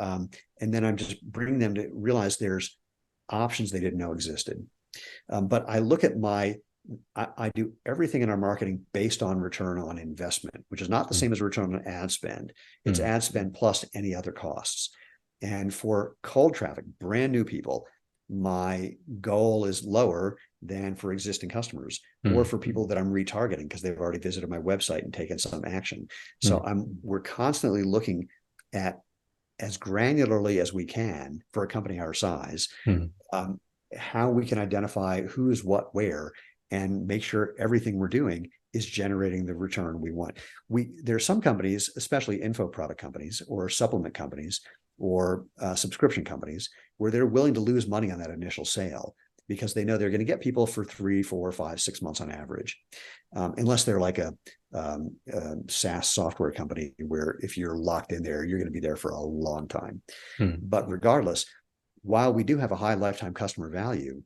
S2: and then I'm just bringing them to realize there's options they didn't know existed. But I look at my I do everything in our marketing based on return on investment, which is not the same as return on ad spend. It's ad spend plus any other costs. And for cold traffic, brand new people, my goal is lower than for existing customers or for people that I'm retargeting because they've already visited my website and taken some action. So we're constantly looking at, as granularly as we can for a company our size, how we can identify who's what where and make sure everything we're doing is generating the return we want. There are some companies, especially info product companies or supplement companies or subscription companies, where they're willing to lose money on that initial sale because they know they're going to get people for 3, 4, 5, 6 months on average, unless they're like a SaaS software company where if you're locked in there, you're going to be there for a long time. But regardless, while we do have a high lifetime customer value,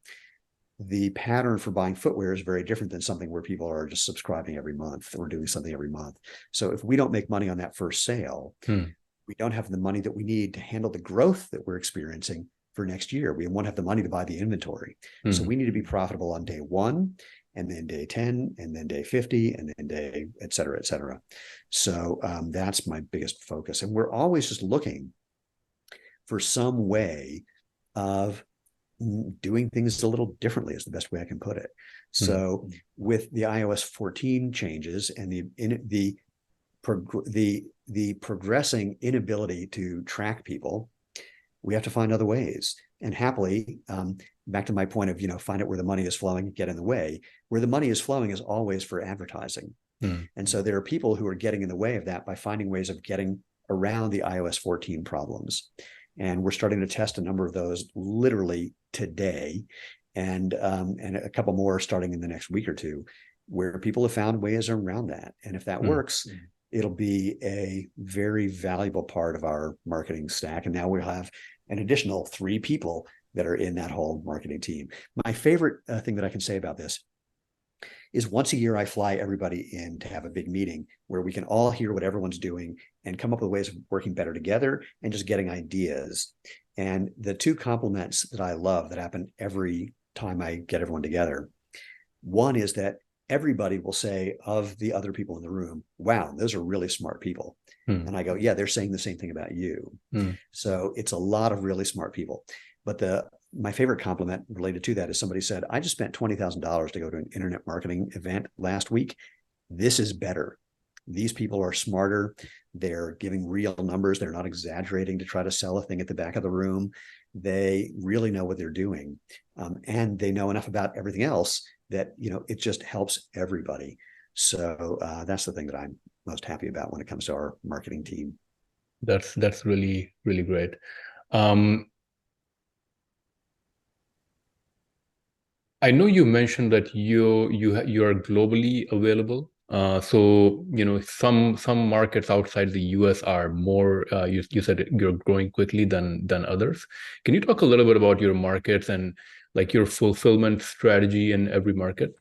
S2: the pattern for buying footwear is very different than something where people are just subscribing every month or doing something every month. So if we don't make money on that first sale, we don't have the money that we need to handle the growth that we're experiencing for next year. We won't have the money to buy the inventory. So we need to be profitable on day 1, and then day 10, and then day 50, and then day, et cetera, et cetera. So that's my biggest focus. And we're always just looking for some way of doing things a little differently is the best way I can put it. So with the iOS 14 changes and the progressing inability to track people, we have to find other ways. And happily, back to my point of, find out where the money is flowing, get in the way. Where the money is flowing is always for advertising. And so there are people who are getting in the way of that by finding ways of getting around the iOS 14 problems. And we're starting to test a number of those literally today, and a couple more starting in the next week or two, where people have found ways around that. And if that works, it'll be a very valuable part of our marketing stack. And now we'll have an additional 3 people that are in that whole marketing team. My favorite thing that I can say about this is once a year, I fly everybody in to have a big meeting where we can all hear what everyone's doing and come up with ways of working better together and just getting ideas. And the 2 compliments that I love that happen every time I get everyone together, one is that everybody will say of the other people in the room, wow, those are really smart people. And I go, yeah, they're saying the same thing about you. So it's a lot of really smart people. But my favorite compliment related to that is somebody said, I just spent $20,000 to go to an internet marketing event last week. This is better. These people are smarter. They're giving real numbers. They're not exaggerating to try to sell a thing at the back of the room. They really know what they're doing. And they know enough about everything else that, it just helps everybody. So that's the thing that I'm most happy about when it comes to our marketing team.
S1: That's really, really great. I know you mentioned that you are globally available. So some markets outside the US are more. You said you're growing quickly than others. Can you talk a little bit about your markets and like your fulfillment strategy in every market?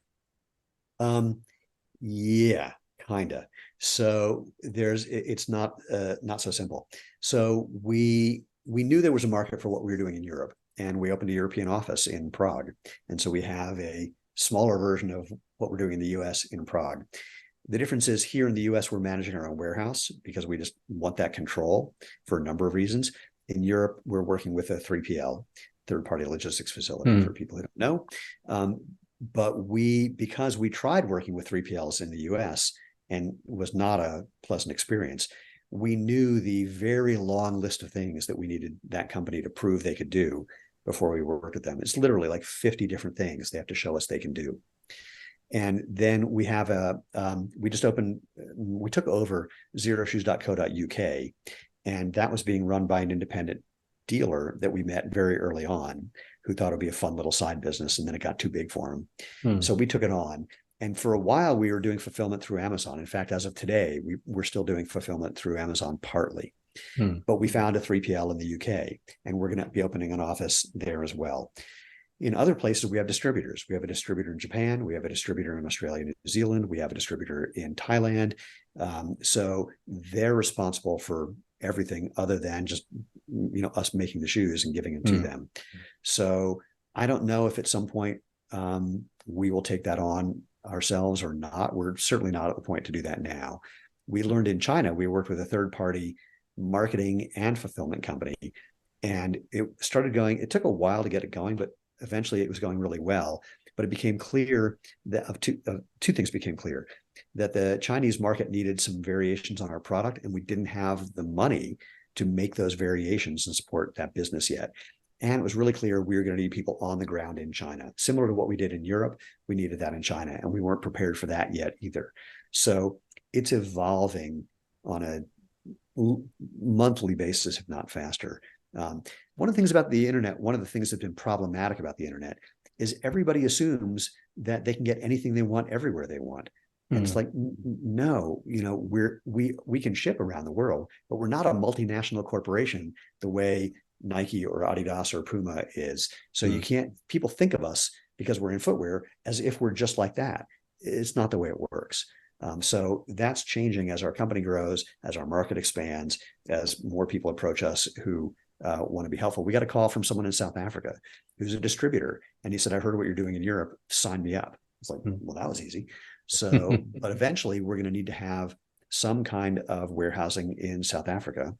S2: Yeah, kinda. So it's not so simple. So we knew there was a market for what we were doing in Europe, and we opened a European office in Prague. And so we have a smaller version of what we're doing in the US in Prague. The difference is here in the US, we're managing our own warehouse because we just want that control for a number of reasons. In Europe, we're working with a 3PL, third-party logistics facility, for people who don't know. But because we tried working with 3PLs in the US and was not a pleasant experience, we knew the very long list of things that we needed that company to prove they could do before we worked with them. It's literally like 50 different things they have to show us they can do. And then we have we took over xeroshoes.co.uk, and that was being run by an independent dealer that we met very early on, who thought it'd be a fun little side business, and then it got too big for him. So we took it on. And for a while, we were doing fulfillment through Amazon. In fact, as of today, we're still doing fulfillment through Amazon partly. But we found a 3PL in the UK, and we're going to be opening an office there as well. In other places, we have distributors. We have a distributor in Japan. We have a distributor in Australia and New Zealand. We have a distributor in Thailand. So they're responsible for everything other than just us making the shoes and giving them to them. So I don't know if at some point we will take that on ourselves or not. We're certainly not at the point to do that now. We learned in China, we worked with a third-party marketing and fulfillment company, and it started going. It took a while to get it going, but eventually it was going really well. But it became clear that two things became clear: that the Chinese market needed some variations on our product, and we didn't have the money to make those variations and support that business yet. And it was really clear we were going to need people on the ground in China. Similar to what we did in Europe, we needed that in China, and we weren't prepared for that yet either. So it's evolving on a monthly basis, if not faster. One of the things about the internet, one of the things that's been problematic about the internet is everybody assumes that they can get anything they want everywhere they want. And it's like, no, we can ship around the world, but we're not a multinational corporation the way Nike or Adidas or Puma is. So you can't, people think of us because we're in footwear as if we're just like that. It's not the way it works. So that's changing as our company grows, as our market expands, as more people approach us who want to be helpful. We got a call from someone in South Africa who's a distributor, and he said, I heard what you're doing in Europe. Sign me up. It's like, well, that was easy. So, but eventually we're going to need to have some kind of warehousing in South Africa.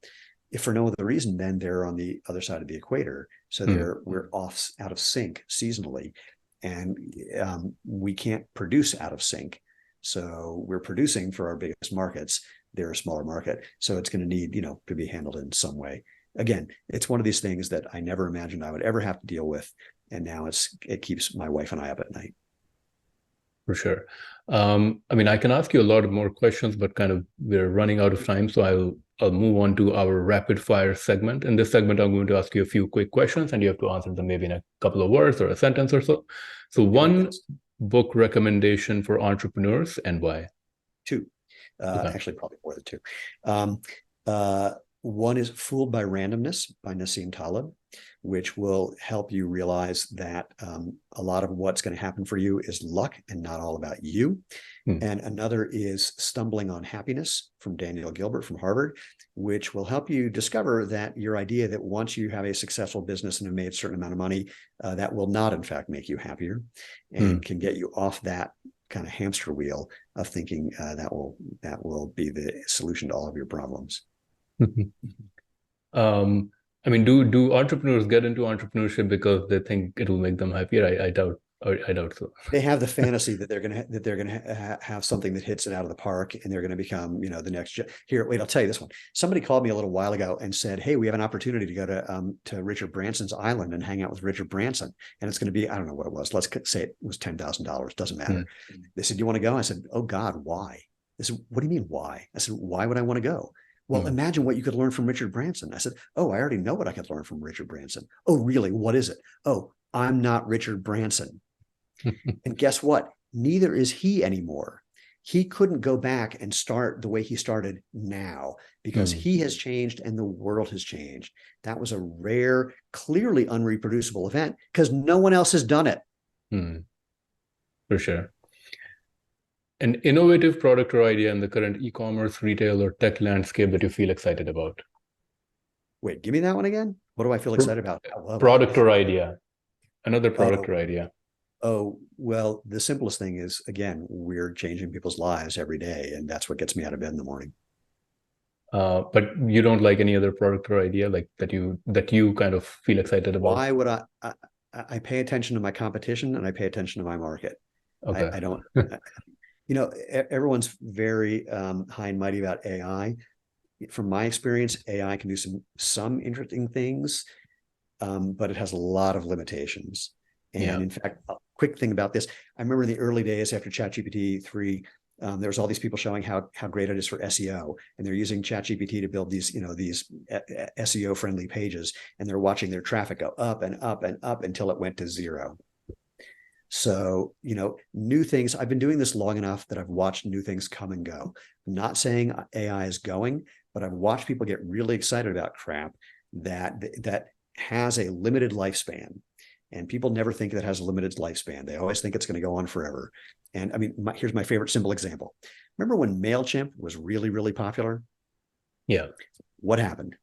S2: If for no other reason, then they're on the other side of the equator. So we're out of sync seasonally, and we can't produce out of sync. So we're producing for our biggest markets. They're a smaller market. So it's going to need, to be handled in some way. Again, it's one of these things that I never imagined I would ever have to deal with. And now it keeps my wife and I up at night.
S1: For sure. I can ask you a lot more questions, but kind of we're running out of time. So I'll move on to our rapid fire segment. In this segment, I'm going to ask you a few quick questions, and you have to answer them maybe in a couple of words or a sentence or so. So one book recommendation for entrepreneurs, and why?
S2: Two. Actually, probably more than two. One is Fooled by Randomness by Nassim Taleb, which will help you realize that a lot of what's going to happen for you is luck and not all about you. And another is Stumbling on Happiness from Daniel Gilbert from Harvard, which will help you discover that your idea that once you have a successful business and have made a certain amount of money, that will not, in fact, make you happier, and can get you off that kind of hamster wheel of thinking that will be the solution to all of your problems.
S1: Do entrepreneurs get into entrepreneurship because they think it will make them happier? I doubt so.
S2: They have the fantasy that they're gonna have something that hits it out of the park, and they're gonna become, the next. Here, wait, I'll tell you this one. Somebody called me a little while ago and said, "Hey, we have an opportunity to go to Richard Branson's island and hang out with Richard Branson, and it's going to be, I don't know what it was. Let's say it was $10,000. Doesn't matter." They said, "Do you want to go?" I said, "Oh God, why?" They said, "What do you mean why?" I said, "Why would I want to go?" "Well, imagine what you could learn from Richard Branson." I said, "Oh, I already know what I could learn from Richard Branson." "Oh, really? What is it?" "Oh, I'm not Richard Branson." And guess what? Neither is he anymore. He couldn't go back and start the way he started now because he has changed and the world has changed. That was a rare, clearly unreproducible event because no one else has done it.
S1: For sure. An innovative product or idea in the current e-commerce, retail, or tech landscape that you feel excited about?
S2: Wait, give me that one again. What do I feel excited about?
S1: Product or idea. Another product or idea.
S2: Oh, well, the simplest thing is, again, we're changing people's lives every day, and that's what gets me out of bed in the morning.
S1: But you don't like any other product or idea like that you kind of feel excited about?
S2: Why would I pay attention to my competition and I pay attention to my market. Okay. I don't, everyone's very high and mighty about AI. From my experience, AI can do some interesting things, but it has a lot of limitations. And in fact, a quick thing about this, I remember in the early days after ChatGPT 3, there was all these people showing how great it is for SEO, and they're using ChatGPT to build these SEO friendly pages, and they're watching their traffic go up and up and up until it went to zero. So, new things, I've been doing this long enough that I've watched new things come and go. I'm not saying AI is going, but I've watched people get really excited about crap that has a limited lifespan. And people never think that has a limited lifespan. They always think it's going to go on forever. And here's my favorite simple example. Remember when MailChimp was really, really popular?
S1: Yeah.
S2: What happened?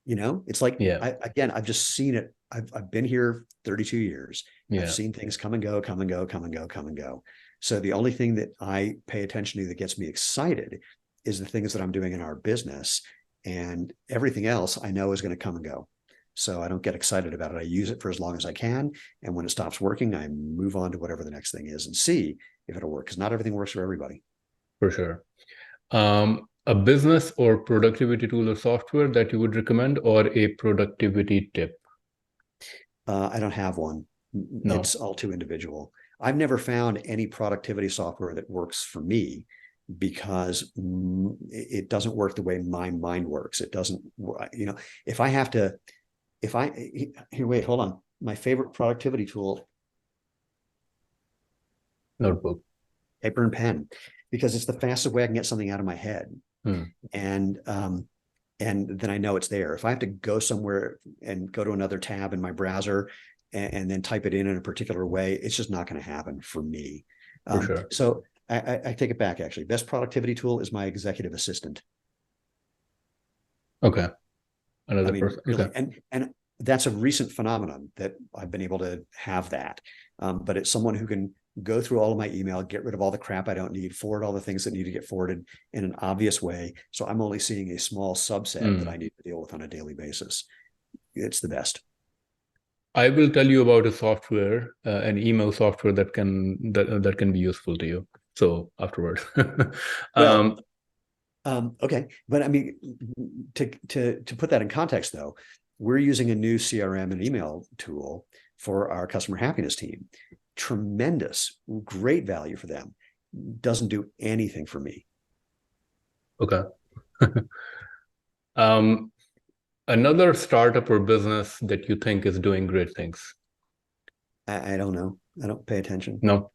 S2: It's like, I've just seen it I've been here 32 years.
S1: Yeah,
S2: I've seen things come and go, come and go, come and go, come and go. So the only thing that I pay attention to that gets me excited is the things that I'm doing in our business, and everything else I know is going to come and go. So I don't get excited about it. I use it for as long as I can. And when it stops working, I move on to whatever the next thing is and see if it'll work, because not everything works for everybody.
S1: for sure. A business or productivity tool or software that you would recommend, or a productivity tip?
S2: I don't have one.
S1: No,
S2: It's all too individual. I've never found any productivity software that works for me because it doesn't work the way my mind works. It doesn't, if I have to, here, wait, hold on. My favorite productivity tool,
S1: notebook.
S2: paper and pen, because it's the fastest way I can get something out of my head. And then I know it's there. If I have to go somewhere and go to another tab in my browser and then type it in a particular way, it's just not going to happen for me.
S1: For sure.
S2: So I take it back, actually. Best productivity tool is my executive assistant.
S1: Okay. Another person.
S2: Really,
S1: Okay.
S2: and that's a recent phenomenon that I've been able to have that. But it's someone who can go through all of my email, get rid of all the crap I don't need, forward all the things that need to get forwarded in an obvious way. So I'm only seeing a small subset that I need to deal with on a daily basis. It's the best.
S1: I will tell you about a software, an email software that can be useful to you. So afterwards.
S2: Well, okay. But I mean, to put that in context, though, we're using a new CRM and email tool for our customer happiness team. Tremendous, great value for them. Doesn't do anything for me.
S1: Okay. Another startup or business that you think is doing great things?
S2: I don't know. I don't pay attention.
S1: No.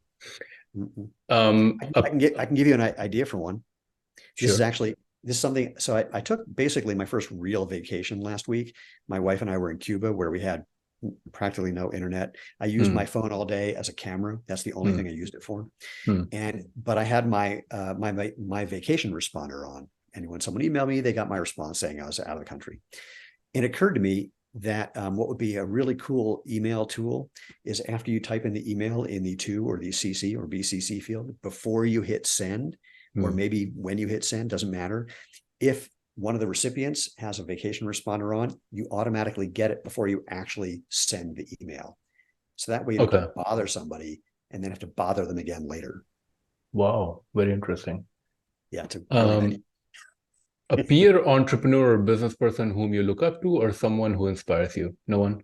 S2: I can give you an idea for one.
S1: Sure.
S2: This is something. So I took basically my first real vacation last week. My wife and I were in Cuba, where we had practically no internet. I used my phone all day as a camera. That's the only thing I used it for. But I had my vacation responder on. And when someone emailed me, they got my response saying I was out of the country. And it occurred to me that what would be a really cool email tool is, after you type in the email in the to or the CC or BCC field, before you hit send, or maybe when you hit send, doesn't matter. If one of the recipients has a vacation responder on, you automatically get it before you actually send the email. So that way you don't have to bother somebody and then have to bother them again later.
S1: Wow, very interesting.
S2: Yeah, it's a brilliant idea.
S1: A peer entrepreneur or business person whom you look up to, or someone who inspires you? No one?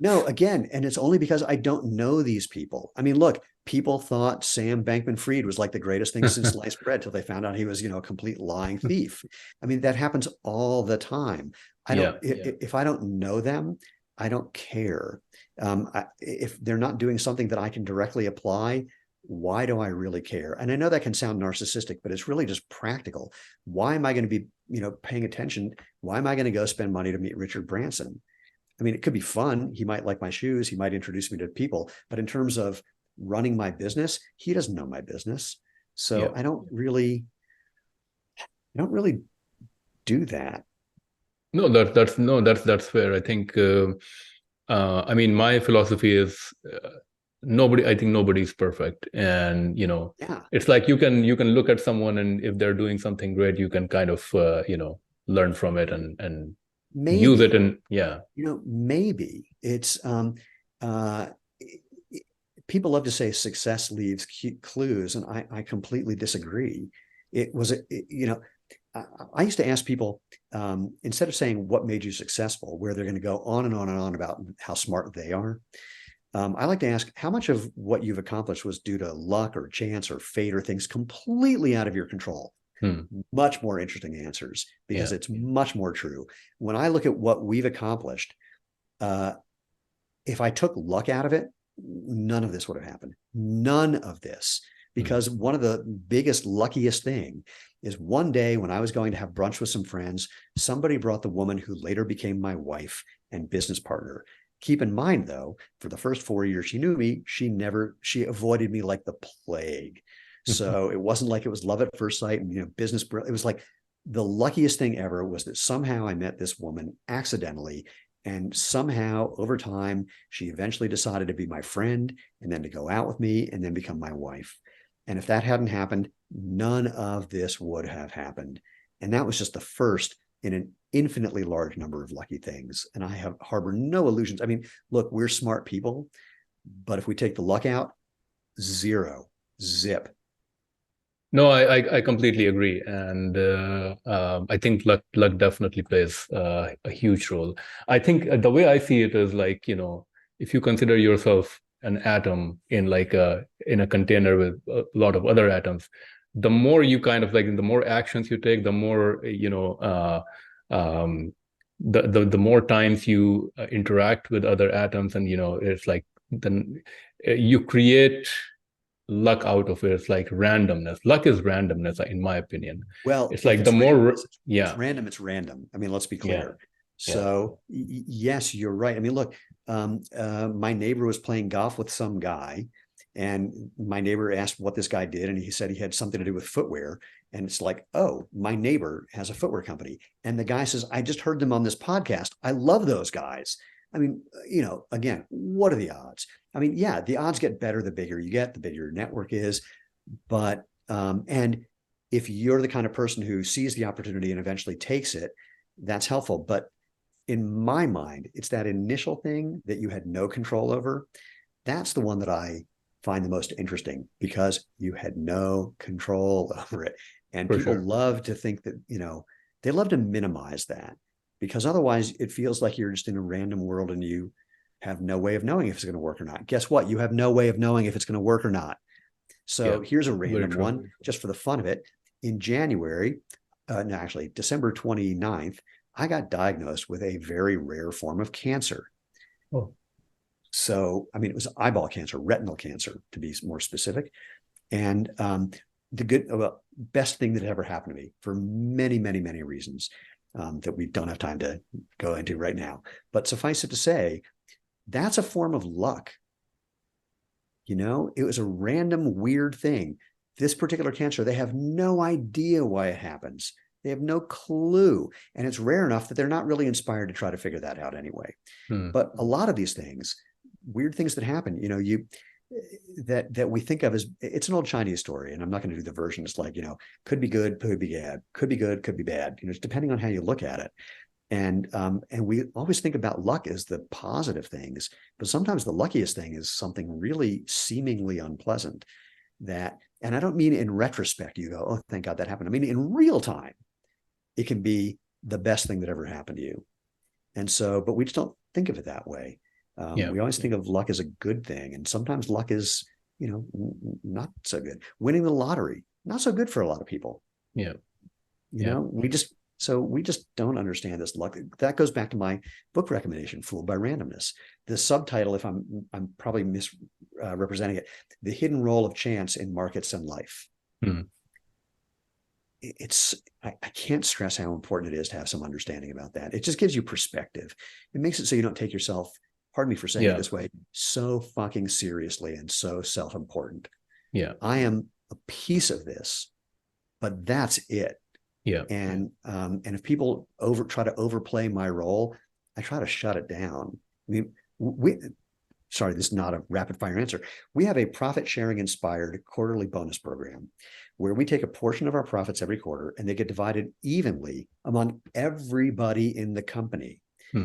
S2: No, again, and it's only because I don't know these people. I mean, look, people thought Sam Bankman-Fried was like the greatest thing since sliced bread till they found out he was, a complete lying thief. I mean, that happens all the time. If I don't know them, I don't care. If they're not doing something that I can directly apply, why do I really care? And I know that can sound narcissistic, but it's really just practical. Why am I going to be, paying attention? Why am I going to go spend money to meet Richard Branson? I mean, it could be fun. He might like my shoes. He might introduce me to people. But in terms of running my business, he doesn't know my business. So I don't really do that.
S1: No, that's fair. I think, I mean, my philosophy is I think nobody's perfect. And, it's like you can look at someone, and if they're doing something great, you can kind of, learn from it and maybe use it. And
S2: maybe it's, people love to say success leaves clues, and I completely disagree. I used to ask people, instead of saying what made you successful, where they're going to go on and on and on about how smart they are. I like to ask how much of what you've accomplished was due to luck or chance or fate or things completely out of your control. Much more interesting answers, because it's much more true. When I look at what we've accomplished, if I took luck out of it, none of this would have happened. None of this. Because one of the biggest, luckiest thing is, one day when I was going to have brunch with some friends, somebody brought the woman who later became my wife and business partner. Keep in mind, though, for the first 4 years she knew me, she avoided me like the plague. So it wasn't like it was love at first sight and, business. It was like the luckiest thing ever was that somehow I met this woman accidentally, And somehow over time, she eventually decided to be my friend and then to go out with me and then become my wife. And if that hadn't happened, none of this would have happened. And that was just the first in an infinitely large number of lucky things. And I harbor no illusions. I mean, look, we're smart people, but if we take the luck out, zero, zip.
S1: No, I completely agree, and I think luck definitely plays a huge role. I think the way I see it is like, if you consider yourself an atom in in a container with a lot of other atoms, the more you kind of like the more actions you take, the more the more times you interact with other atoms, and it's like then you create luck out of it. It's like randomness. Luck is randomness, in my opinion.
S2: Well,
S1: It's like the more, yeah,
S2: it's random, it's random. I mean, let's be clear.
S1: Yeah.
S2: So yes, you're right. I mean, look, my neighbor was playing golf with some guy, and my neighbor asked what this guy did, and he said he had something to do with footwear. And it's like, oh, my neighbor has a footwear company. And the guy says, I just heard them on this podcast. I love those guys. I mean, again, what are the odds? I mean, yeah, the odds get better the bigger you get, the bigger your network is. But, and if you're the kind of person who sees the opportunity and eventually takes it, that's helpful. But in my mind, it's that initial thing that you had no control over. That's the one that I find the most interesting, because you had no control over it. And
S1: for
S2: people
S1: sure.
S2: love to think that, they love to minimize that, because otherwise it feels like you're just in a random world and you have no way of knowing if it's going to work or not. Guess what? You have no way of knowing if it's going to work or not. So here's a random one, just for the fun of it. In January, no, actually December 29th, I got diagnosed with a very rare form of cancer.
S1: Oh.
S2: So, I mean, it was eyeball cancer, retinal cancer, to be more specific. And the best thing that ever happened to me, for many, many, many reasons that we don't have time to go into right now. But suffice it to say, that's a form of luck. It was a random, weird thing. This particular cancer, they have no idea why it happens. They have no clue. And it's rare enough that they're not really inspired to try to figure that out anyway. But a lot of these things, weird things that happen, that we think of as, it's an old Chinese story, and I'm not going to do the version. It's like, could be good, could be bad, could be good, could be bad, it's depending on how you look at it. And we always think about luck as the positive things, but sometimes the luckiest thing is something really seemingly unpleasant and I don't mean in retrospect, you go, oh, thank God that happened. I mean, in real time, it can be the best thing that ever happened to you. And so, but we just don't think of it that way. We always think of luck as a good thing. And sometimes luck is, not so good. Winning the lottery, not so good for a lot of people. We just don't understand this luck. That goes back to my book recommendation, Fooled by Randomness. The subtitle, if I'm probably misrepresenting it, The Hidden Role of Chance in Markets and Life. I can't stress how important it is to have some understanding about that. It just gives you perspective. It makes it so you don't take yourself, pardon me for saying it this way, so fucking seriously and so self-important. I am a piece of this, but that's it. And if people try to overplay my role, I try to shut it down. I mean, sorry, this is not a rapid fire answer. We have a profit sharing inspired quarterly bonus program where we take a portion of our profits every quarter and they get divided evenly among everybody in the company,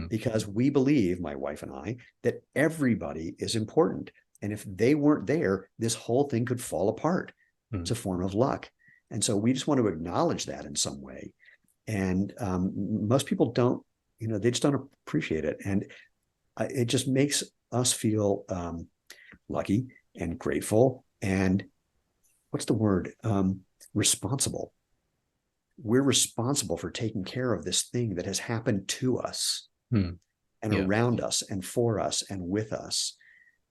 S2: because we believe, my wife and I, that everybody is important. And if they weren't there, this whole thing could fall apart. It's a form of luck. And so we just want to acknowledge that in some way. And most people don't, they just don't appreciate it. And it just makes us feel lucky and grateful. And what's the word? Responsible. We're responsible for taking care of this thing that has happened to us and around us and for us and with us.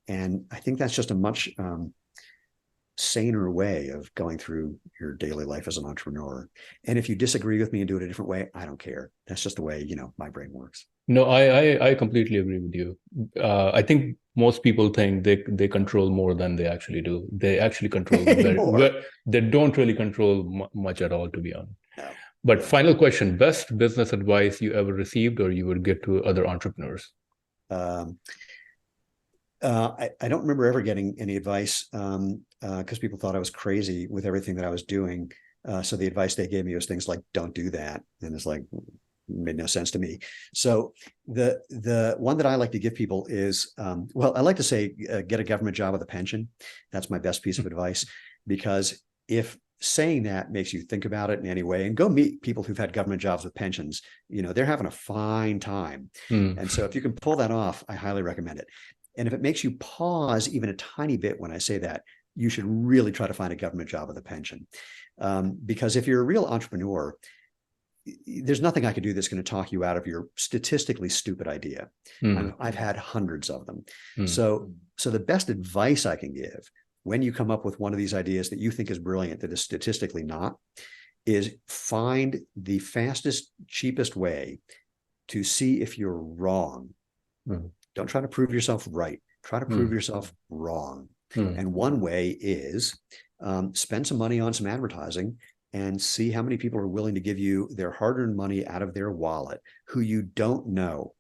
S2: And I think that's just a much saner way of going through your daily life as an entrepreneur. And if you disagree with me and do it a different way, I don't care. That's just the way, my brain works.
S1: No, I completely agree with you. I think most people think they control more than they actually do. They actually control they don't really control much at all, to be honest.
S2: No.
S1: But final question, best business advice you ever received or you would give to other entrepreneurs?
S2: I don't remember ever getting any advice because people thought I was crazy with everything that I was doing. So the advice they gave me was things like, don't do that. And it's like, made no sense to me. So the one that I like to give people is, well, I like to say, get a government job with a pension. That's my best piece of advice, because if saying that makes you think about it in any way, and go meet people who've had government jobs with pensions, they're having a fine time. And so if you can pull that off, I highly recommend it. And if it makes you pause even a tiny bit when I say that, you should really try to find a government job with a pension. Because if you're a real entrepreneur, there's nothing I could do that's going to talk you out of your statistically stupid idea. I've had hundreds of them. So the best advice I can give when you come up with one of these ideas that you think is brilliant, that is statistically not, is find the fastest, cheapest way to see if you're wrong. Don't try to prove yourself right. Try to prove yourself wrong. And one way is spend some money on some advertising and see how many people are willing to give you their hard-earned money out of their wallet who you don't know.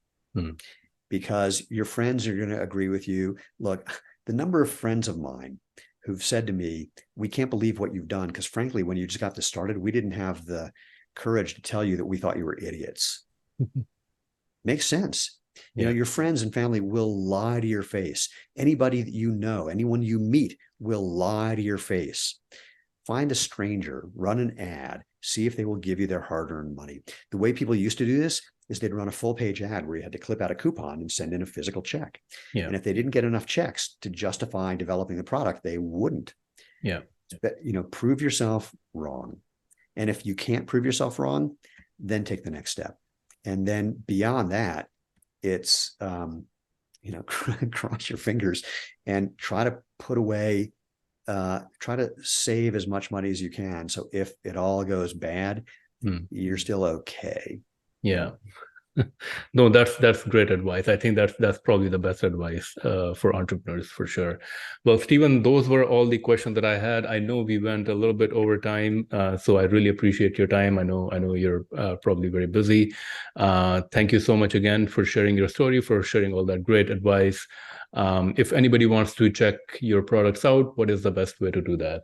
S2: Because your friends are going to agree with you. Look, the number of friends of mine who've said to me, we can't believe what you've done, because frankly, when you just got this started, we didn't have the courage to tell you that we thought you were idiots. Makes sense. Your friends and family will lie to your face. Anybody that you know, anyone you meet will lie to your face. Find a stranger, run an ad, see if they will give you their hard-earned money. The way people used to do this is they'd run a full-page ad where you had to clip out a coupon and send in a physical check. And if they didn't get enough checks to justify developing the product, they wouldn't. Prove yourself wrong. And if you can't prove yourself wrong, then take the next step. And then beyond that, it's, cross your fingers and try to put away, try to save as much money as you can. So if it all goes bad, you're still okay.
S1: Yeah. No, that's great advice. I think that's probably the best advice for entrepreneurs for sure. Well, Stephen, those were all the questions that I had. I know we went a little bit over time, so I really appreciate your time. I know you're probably very busy. Thank you so much again for sharing your story, for sharing all that great advice. If anybody wants to check your products out, what is the best way to do that?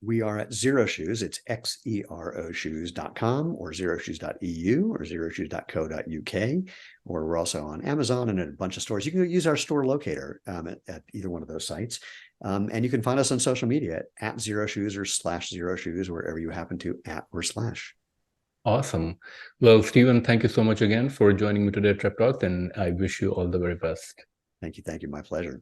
S2: We are at Xero Shoes. It's Xero Shoes.com or xeroshoes.eu or xeroshoes.co.uk, or we're also on Amazon and at a bunch of stores. You can use our store locator at either one of those sites. And you can find us on social media at Xero Shoes or /Xero Shoes, wherever you happen to @ /.
S1: Awesome. Well, Stephen, thank you so much again for joining me today at TrepTalks, and I wish you all the very best.
S2: Thank you. My pleasure.